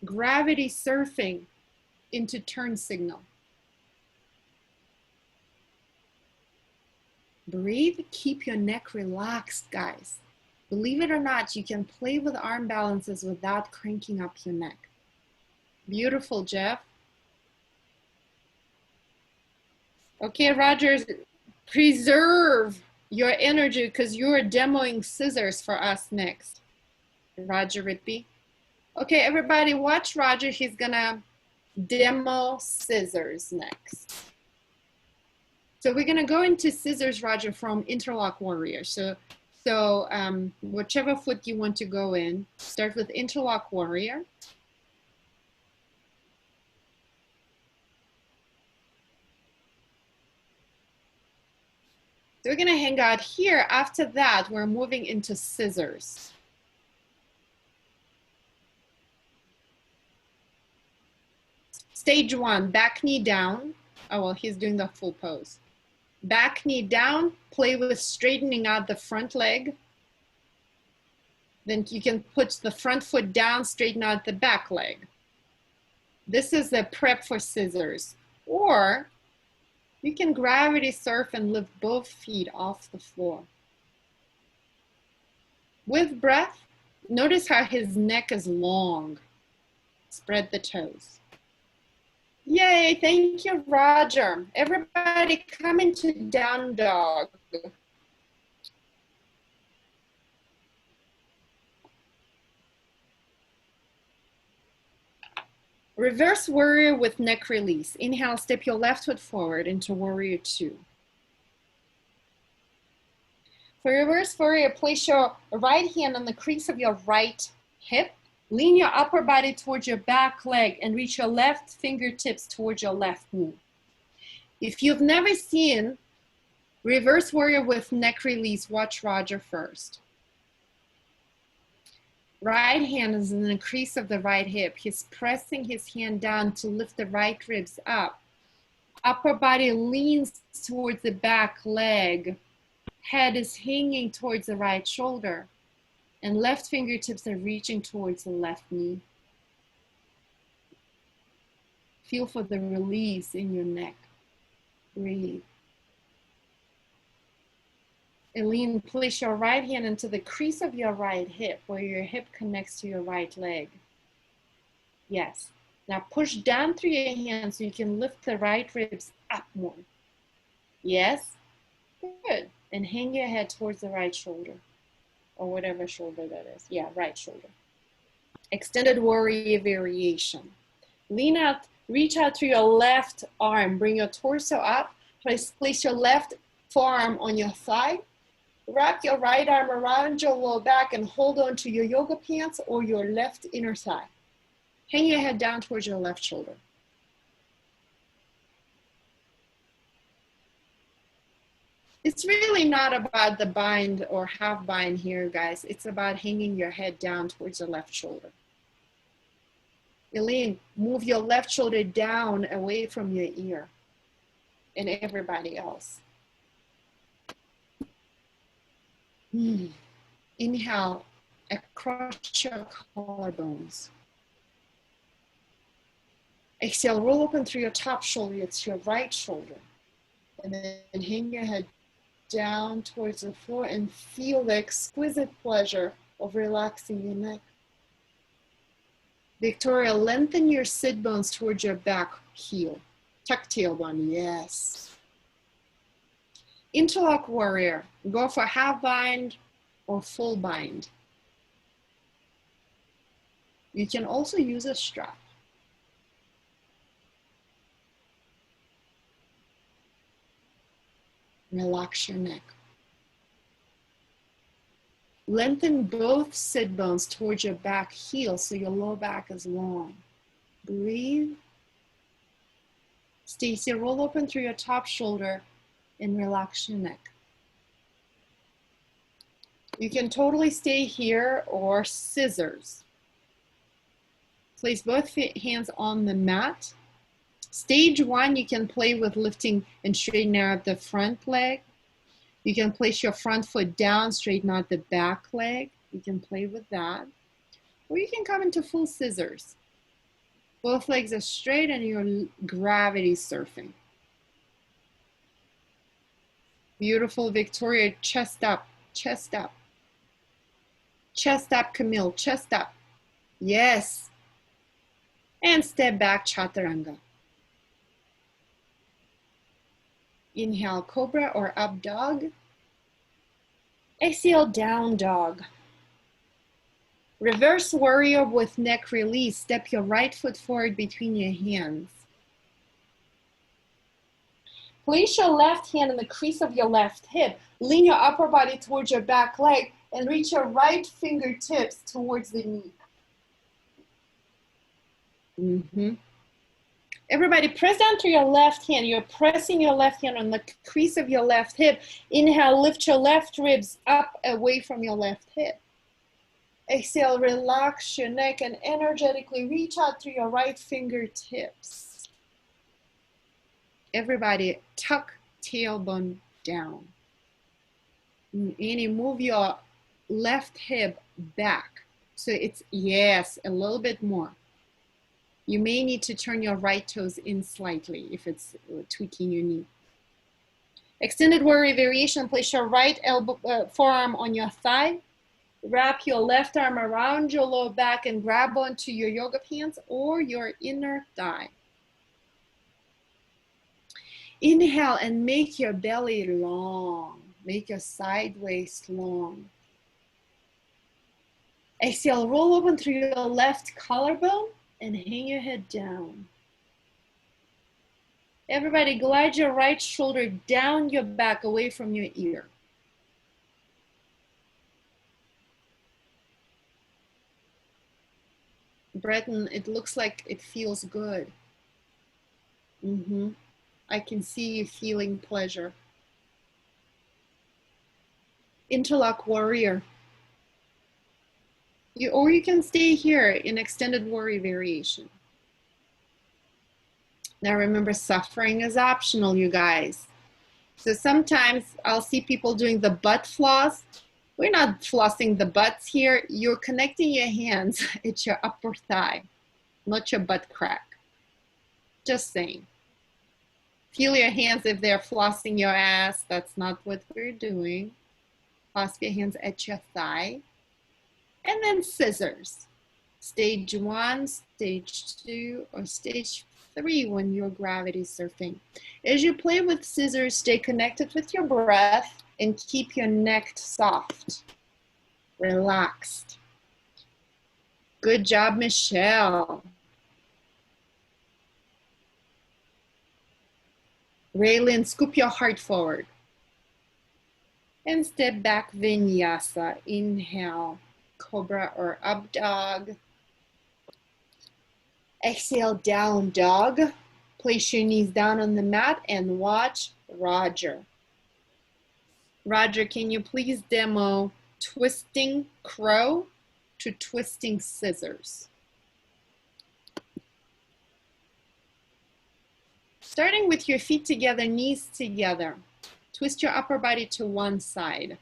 gravity surfing into turn signal. Breathe, keep your neck relaxed, guys. Believe it or not, you can play with arm balances without cranking up your neck. Beautiful, Jeff. Okay, Rogers, preserve your energy because you're demoing scissors for us next. Roger Whitby. Okay, everybody watch Roger. He's gonna demo scissors next. So we're gonna go into scissors, Roger, from interlock warrior. So whichever foot you want to go in, start with interlock warrior. So we're gonna hang out here. After that, we're moving into scissors. Stage one, back knee down. Oh, well, he's doing the full pose. Back knee down, play with straightening out the front leg. Then you can put the front foot down, straighten out the back leg. This is the prep for scissors. Or you can gravity surf and lift both feet off the floor. With breath, notice how his neck is long. Spread the toes. Yay, thank you, Roger. Everybody come into down dog. Reverse warrior with neck release. Inhale, step your left foot forward into warrior two. For reverse warrior, place your right hand on the crease of your right hip. Lean your upper body towards your back leg and reach your left fingertips towards your left knee. If you've never seen reverse warrior with neck release, watch Roger first. Right hand is in the crease of the right hip. He's pressing his hand down to lift the right ribs up. Upper body leans towards the back leg. Head is hanging towards the right shoulder. And left fingertips are reaching towards the left knee. Feel for the release in your neck. Breathe. Eileen, place your right hand into the crease of your right hip where your hip connects to your right leg. Yes. Now push down through your hands so you can lift the right ribs up more. Yes. Good. And hang your head towards the right shoulder, or whatever shoulder that is. Yeah, right shoulder. Extended warrior variation. Lean out, reach out to your left arm. Bring your torso up. Place your left forearm on your thigh. Wrap your right arm around your low back and hold on to your yoga pants or your left inner thigh. Hang your head down towards your left shoulder. It's really not about the bind or half bind here, guys. It's about hanging your head down towards the left shoulder. Elaine, move your left shoulder down away from your ear and everybody else. Inhale across your collarbones. Exhale, roll open through your top shoulder. It's your right shoulder. And then hang your head down towards the floor and feel the exquisite pleasure of relaxing your neck. Victoria, lengthen your sit bones towards your back heel. Tuck tailbone, yes. Interlock warrior, go for half bind or full bind. You can also use a strap. Relax your neck. Lengthen both sit bones towards your back heel so your low back is long. Breathe. Stacy, roll open through your top shoulder and relax your neck. You can totally stay here or scissors. Place both hands on the mat. Stage 1, you can play with lifting and straightening out the front leg. You can place your front foot down, straighten out the back leg. You can play with that. Or you can come into full scissors. Both legs are straight and you're gravity surfing. Beautiful, Victoria. Chest up, chest up. Chest up, Camille, chest up. Yes. And step back, chaturanga. Inhale, cobra or up dog. Exhale, down dog. Reverse warrior with neck release. Step your right foot forward between your hands. Place your left hand in the crease of your left hip. Lean your upper body towards your back leg and reach your right fingertips towards the knee. Everybody, press down to your left hand. You're pressing your left hand on the crease of your left hip. Inhale, lift your left ribs up away from your left hip. Exhale, relax your neck and energetically reach out through your right fingertips. Everybody, tuck tailbone down. Annie, move your left hip back. So it's, yes, a little bit more. You may need to turn your right toes in slightly if it's tweaking your knee. Extended warrior variation, place your right forearm on your thigh. Wrap your left arm around your lower back and grab onto your yoga pants or your inner thigh. Inhale and make your belly long. Make your side waist long. Exhale, roll open through your left collarbone and hang your head down. Everybody, glide your right shoulder down your back away from your ear. Breton, it looks like it feels good. I can see you feeling pleasure. Interlock warrior. Or you can stay here in extended warrior variation. Now remember, suffering is optional, you guys. So sometimes I'll see people doing the butt floss. We're not flossing the butts here. You're connecting your hands at your upper thigh, not your butt crack. Just saying. Feel your hands if they're flossing your ass. That's not what we're doing. Clasp your hands at your thigh. And then scissors. Stage 1, stage 2, or stage 3 when you're gravity surfing. As you play with scissors, stay connected with your breath and keep your neck soft, relaxed. Good job, Michelle. Raylin, scoop your heart forward. And step back, vinyasa. Inhale, cobra or up dog. Exhale, down dog. Place your knees down on the mat and watch Roger. Roger, can you please demo twisting crow to twisting scissors? Starting with your feet together, knees together. Twist your upper body to one side.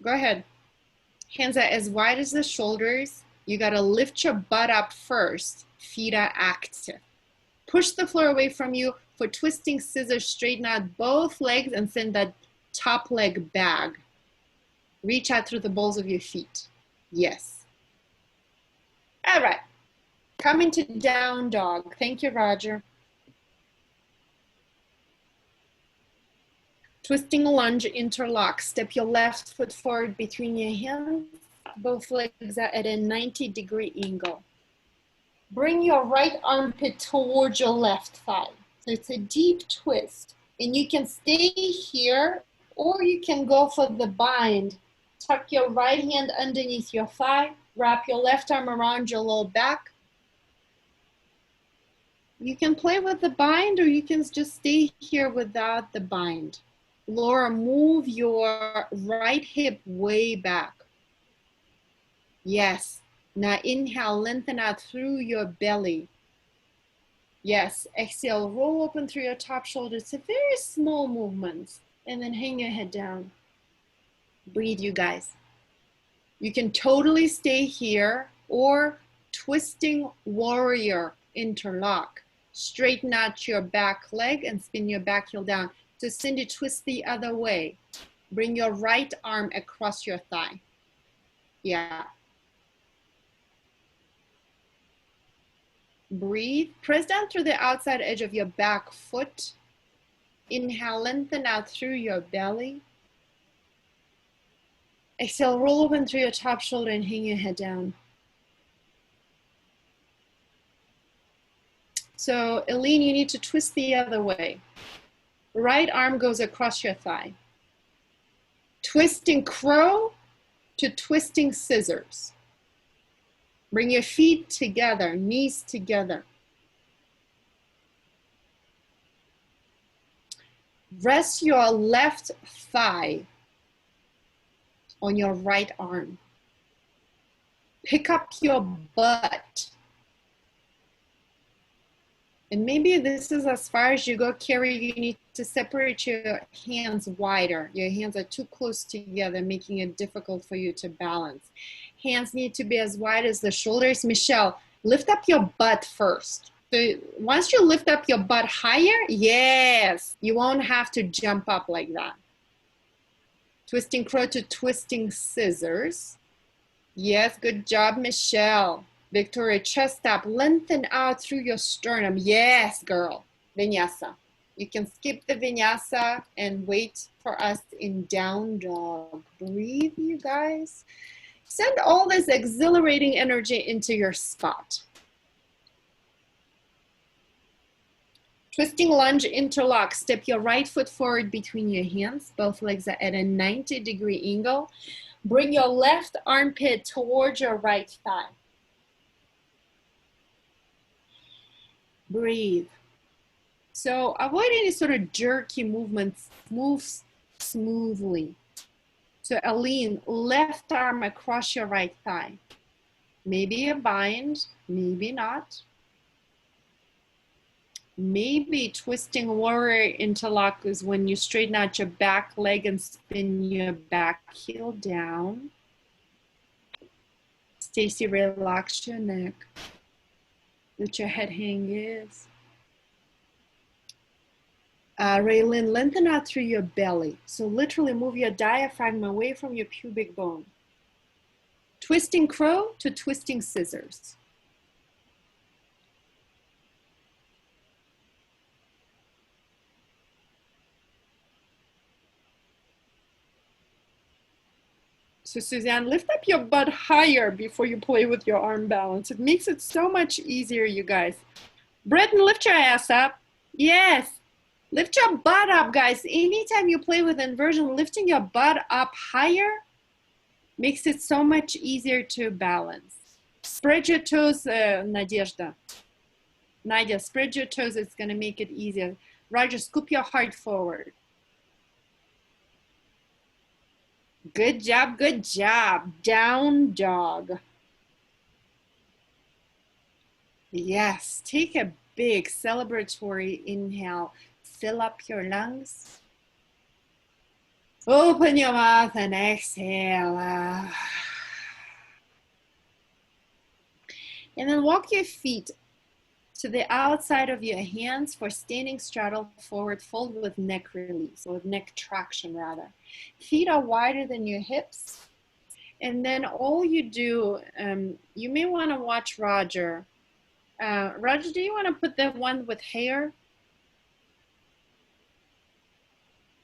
Go ahead. Hands are as wide as the shoulders. You gotta lift your butt up first. Feet are active. Push the floor away from you. For twisting scissors, straighten out both legs and send that top leg back. Reach out through the balls of your feet. Yes. All right. Come into down dog. Thank you, Roger. Twisting lunge, interlock. Step your left foot forward between your hands. Both legs are at a 90-degree angle. Bring your right armpit towards your left thigh. So it's a deep twist. And you can stay here or you can go for the bind. Tuck your right hand underneath your thigh. Wrap your left arm around your low back. You can play with the bind or you can just stay here without the bind. Laura, move your right hip way back. Yes. Now inhale, lengthen out through your belly. Yes. Exhale, roll open through your top shoulder. It's a very small movement. And then hang your head down. Breathe, you guys. You can totally stay here or twisting warrior interlock. Straighten out your back leg and spin your back heel down. So Cindy, twist the other way. Bring your right arm across your thigh. Yeah. Breathe. Press down through the outside edge of your back foot. Inhale, lengthen out through your belly. Exhale, roll open through your top shoulder and hang your head down. So, Eileen, you need to twist the other way. Right arm goes across your thigh. Twisting crow to twisting scissors. Bring your feet together, knees together. Rest your left thigh on your right arm. Pick up your butt. And maybe this is as far as you go, Carrie. You need to separate your hands wider. Your hands are too close together, making it difficult for you to balance. Hands need to be as wide as the shoulders. Michelle, lift up your butt first. So once you lift up your butt higher, yes, you won't have to jump up like that. Twisting crow to twisting scissors. Yes, good job, Michelle. Victoria, chest up, lengthen out through your sternum. Yes, girl. Vinyasa. You can skip the vinyasa and wait for us in down dog. Breathe, you guys. Send all this exhilarating energy into your spot. Twisting lunge, interlock. Step your right foot forward between your hands. Both legs are at a 90-degree angle. Bring your left armpit towards your right thigh. Breathe. So avoid any sort of jerky movements. Move smoothly. So Aline, left arm across your right thigh. Maybe a bind, maybe not. Maybe twisting warrior interlock is when you straighten out your back leg and spin your back heel down. Stacy, relax your neck. Let your head hang, yes. Raylin, lengthen out through your belly. So literally move your diaphragm away from your pubic bone. Twisting crow to twisting scissors. So Suzanne, lift up your butt higher before you play with your arm balance. It makes it so much easier, you guys. Breton, lift your ass up. Yes. Lift your butt up, guys. Anytime you play with inversion, lifting your butt up higher makes it so much easier to balance. Spread your toes, Nadezhda. Nadia, spread your toes. It's going to make it easier. Roger, scoop your heart forward. Good job, good job. Down dog. Yes, take a big celebratory inhale. Fill up your lungs. Open your mouth and exhale. And then walk your feet to the outside of your hands for standing straddle forward fold with neck release, or with neck traction rather. Feet are wider than your hips. And then all you do, you may want to watch Roger. Roger, do you want to put the one with hair?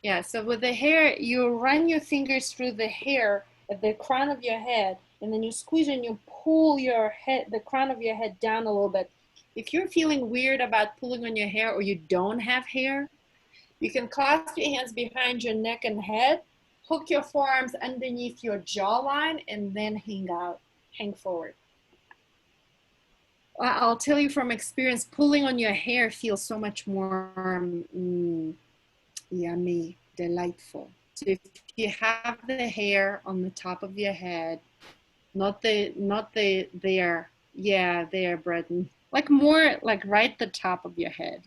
Yeah, so with the hair, you run your fingers through the hair at the crown of your head, and then you squeeze and you pull your head, the crown of your head down a little bit. If you're feeling weird about pulling on your hair or you don't have hair, you can clasp your hands behind your neck and head, hook your forearms underneath your jawline, and then hang forward. I'll tell you from experience, pulling on your hair feels so much more yummy, delightful. So if you have the hair on the top of your head, not there, yeah, there, Breton, like more like right the top of your head.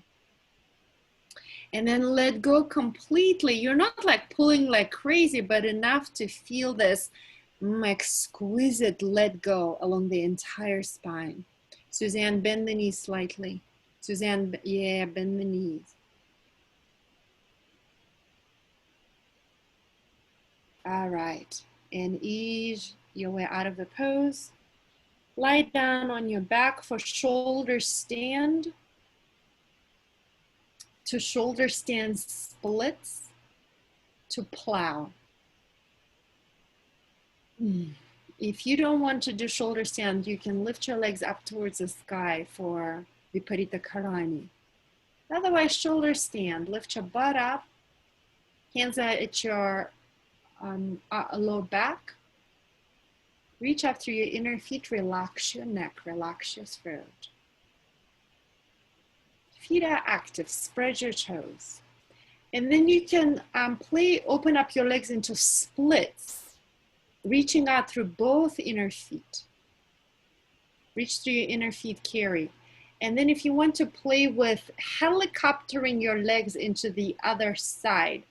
And then let go completely. You're not like pulling like crazy, but enough to feel this exquisite let go along the entire spine. Suzanne, bend the knees slightly. Suzanne, yeah, bend the knees. All right, and ease your way out of the pose. Lie down on your back for shoulder stand to shoulder stand splits to plow. If you don't want to do shoulder stand, you can lift your legs up towards the sky for Viparita Karani. Otherwise, shoulder stand. Lift your butt up, hands at your low back. Reach up through your inner feet, relax your neck, relax your throat. Feet are active, spread your toes. And then you can open up your legs into splits, reaching out through both inner feet. Reach through your inner feet, carry. And then if you want to play with helicoptering your legs into the other side,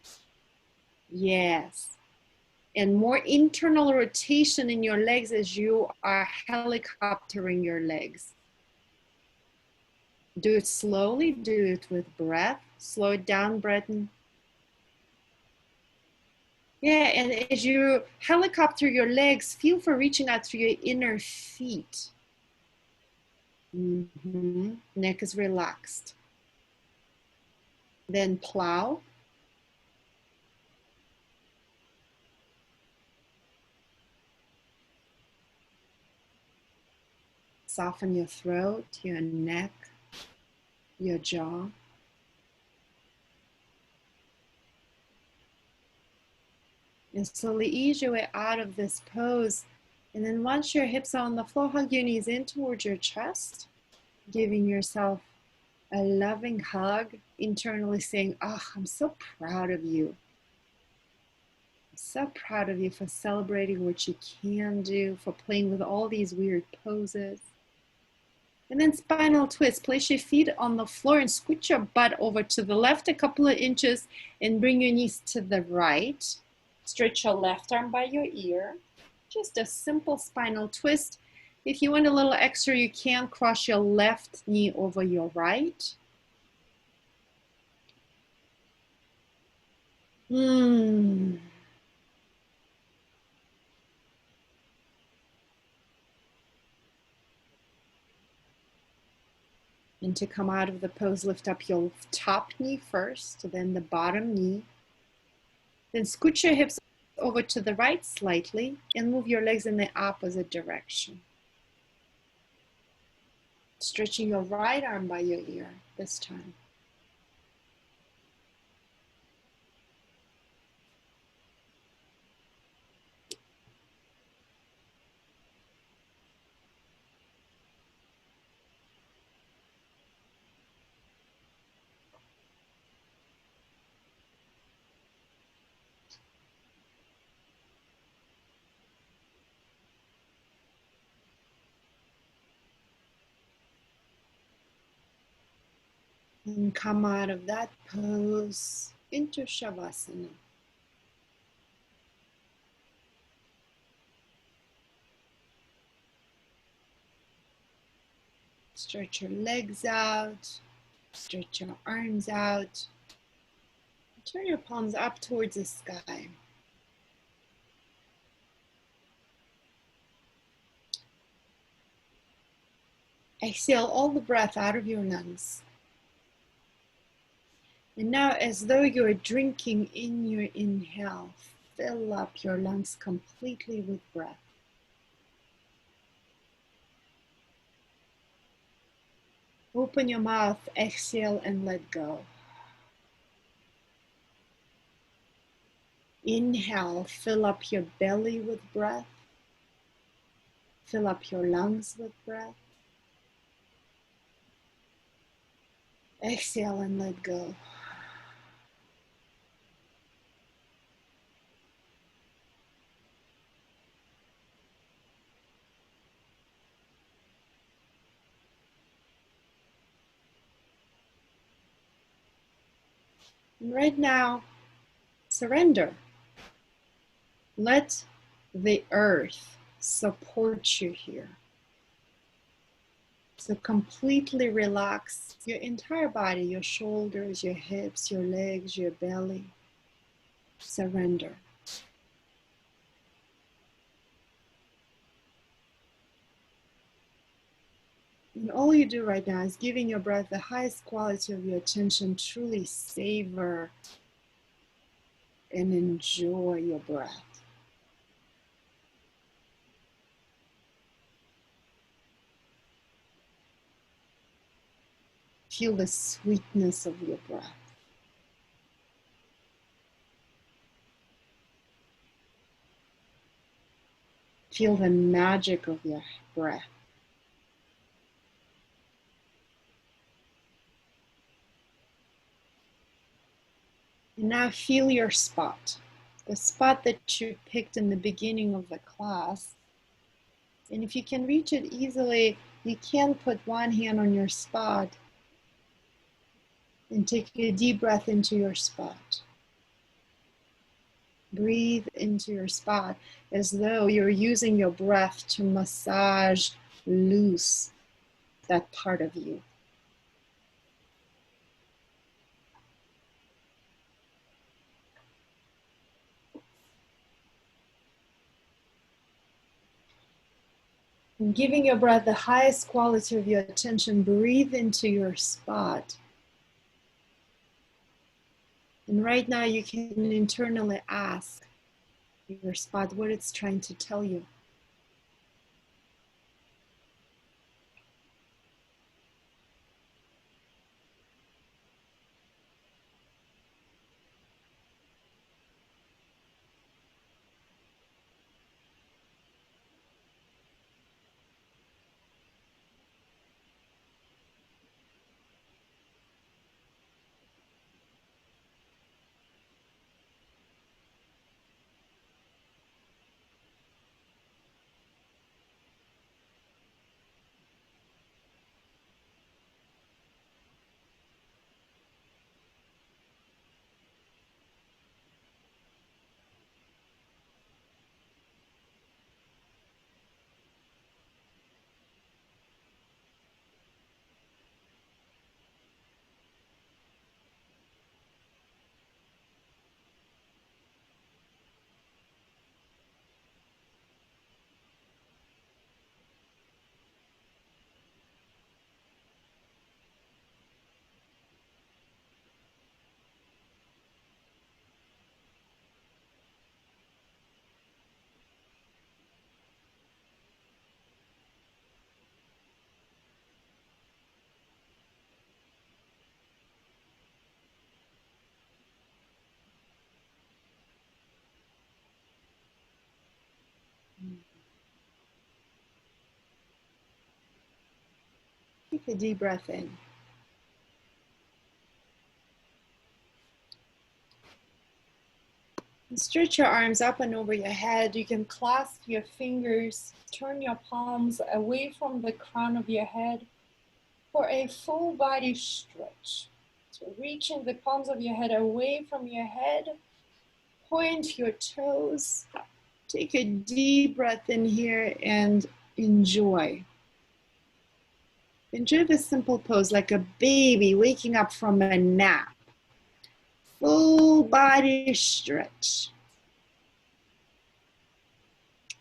yes. And more internal rotation in your legs as you are helicoptering your legs. Do it slowly, do it with breath. Slow it down, Breton. Yeah, and as you helicopter your legs, feel for reaching out through your inner feet. Neck is relaxed. Then plow. Soften your throat, your neck, your jaw. And slowly ease your way out of this pose. And then once your hips are on the floor, hug your knees in towards your chest, giving yourself a loving hug, internally saying, oh, I'm so proud of you. I'm so proud of you for celebrating what you can do, for playing with all these weird poses. And then spinal twist. Place your feet on the floor and scoot your butt over to the left a couple of inches and bring your knees to the right. Stretch your left arm by your ear. Just a simple spinal twist. If you want a little extra, you can cross your left knee over your right. And to come out of the pose, lift up your top knee first, then the bottom knee. Then scoot your hips over to the right slightly and move your legs in the opposite direction. Stretching your right arm by your ear this time. And come out of that pose into Shavasana. Stretch your legs out, stretch your arms out. Turn your palms up towards the sky. Exhale all the breath out of your lungs. And now, as though you're drinking in your inhale, fill up your lungs completely with breath. Open your mouth, exhale, and let go. Inhale, fill up your belly with breath. Fill up your lungs with breath. Exhale and let go. And right now, surrender. Let the earth support you here. So completely relax your entire body, your shoulders, your hips, your legs, your belly. Surrender. And all you do right now is giving your breath the highest quality of your attention. Truly savor and enjoy your breath. Feel the sweetness of your breath. Feel the magic of your breath. And now feel your spot, the spot that you picked in the beginning of the class. And if you can reach it easily, you can put one hand on your spot and take a deep breath into your spot. Breathe into your spot as though you're using your breath to massage loose that part of you. And giving your breath the highest quality of your attention, breathe into your spot. And right now you can internally ask your spot what it's trying to tell you. Take a deep breath in. And stretch your arms up and over your head. You can clasp your fingers, turn your palms away from the crown of your head for a full body stretch. So reaching the palms of your head away from your head, point your toes. Take a deep breath in here and enjoy. Enjoy this simple pose like a baby waking up from a nap. Full body stretch.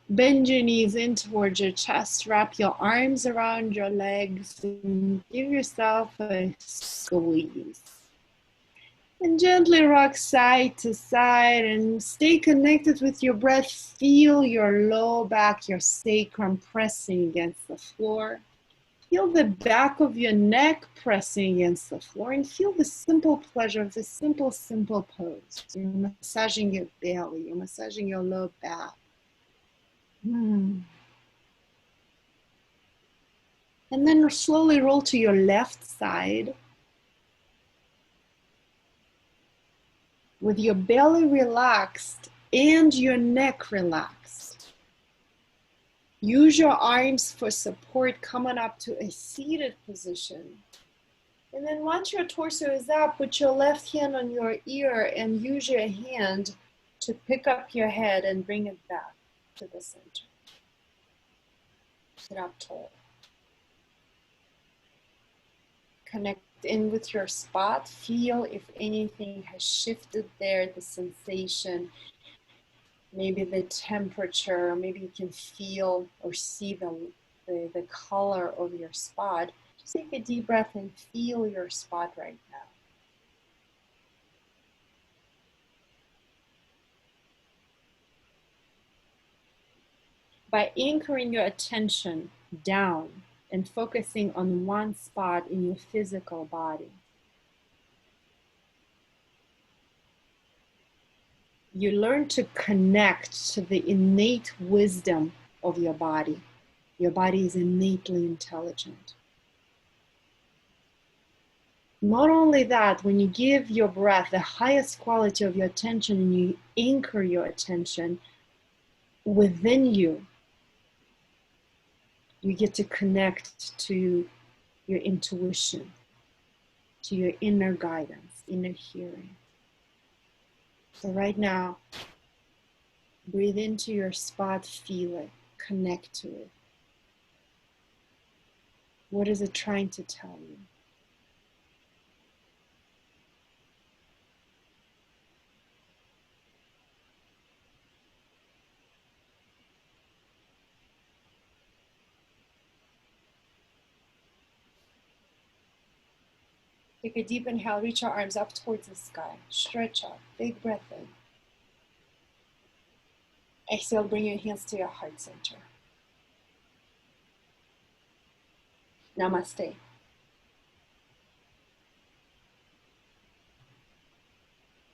Bend your knees in towards your chest. Wrap your arms around your legs and give yourself a squeeze. And gently rock side to side and stay connected with your breath. Feel your low back, your sacrum pressing against the floor. Feel the back of your neck pressing against the floor and feel the simple pleasure of this simple pose. You're massaging your belly, you're massaging your low back. And then slowly roll to your left side with your belly relaxed and your neck relaxed. Use your arms for support, coming up to a seated position. And then once your torso is up, put your left hand on your ear and use your hand to pick up your head and bring it back to the center. Sit up tall. Connect in with your spot. Feel if anything has shifted there, the sensation, maybe the temperature, maybe you can feel or see the color of your spot. Just take a deep breath and feel your spot right now. By anchoring your attention down and focusing on one spot in your physical body, you learn to connect to the innate wisdom of your body. Your body is innately intelligent. Not only that, when you give your breath the highest quality of your attention and you anchor your attention within you, you get to connect to your intuition, to your inner guidance, inner hearing. So right now, breathe into your spot, feel it, connect to it. What is it trying to tell you? Take a deep inhale, reach your arms up towards the sky. Stretch up, big breath in. Exhale, bring your hands to your heart center. Namaste.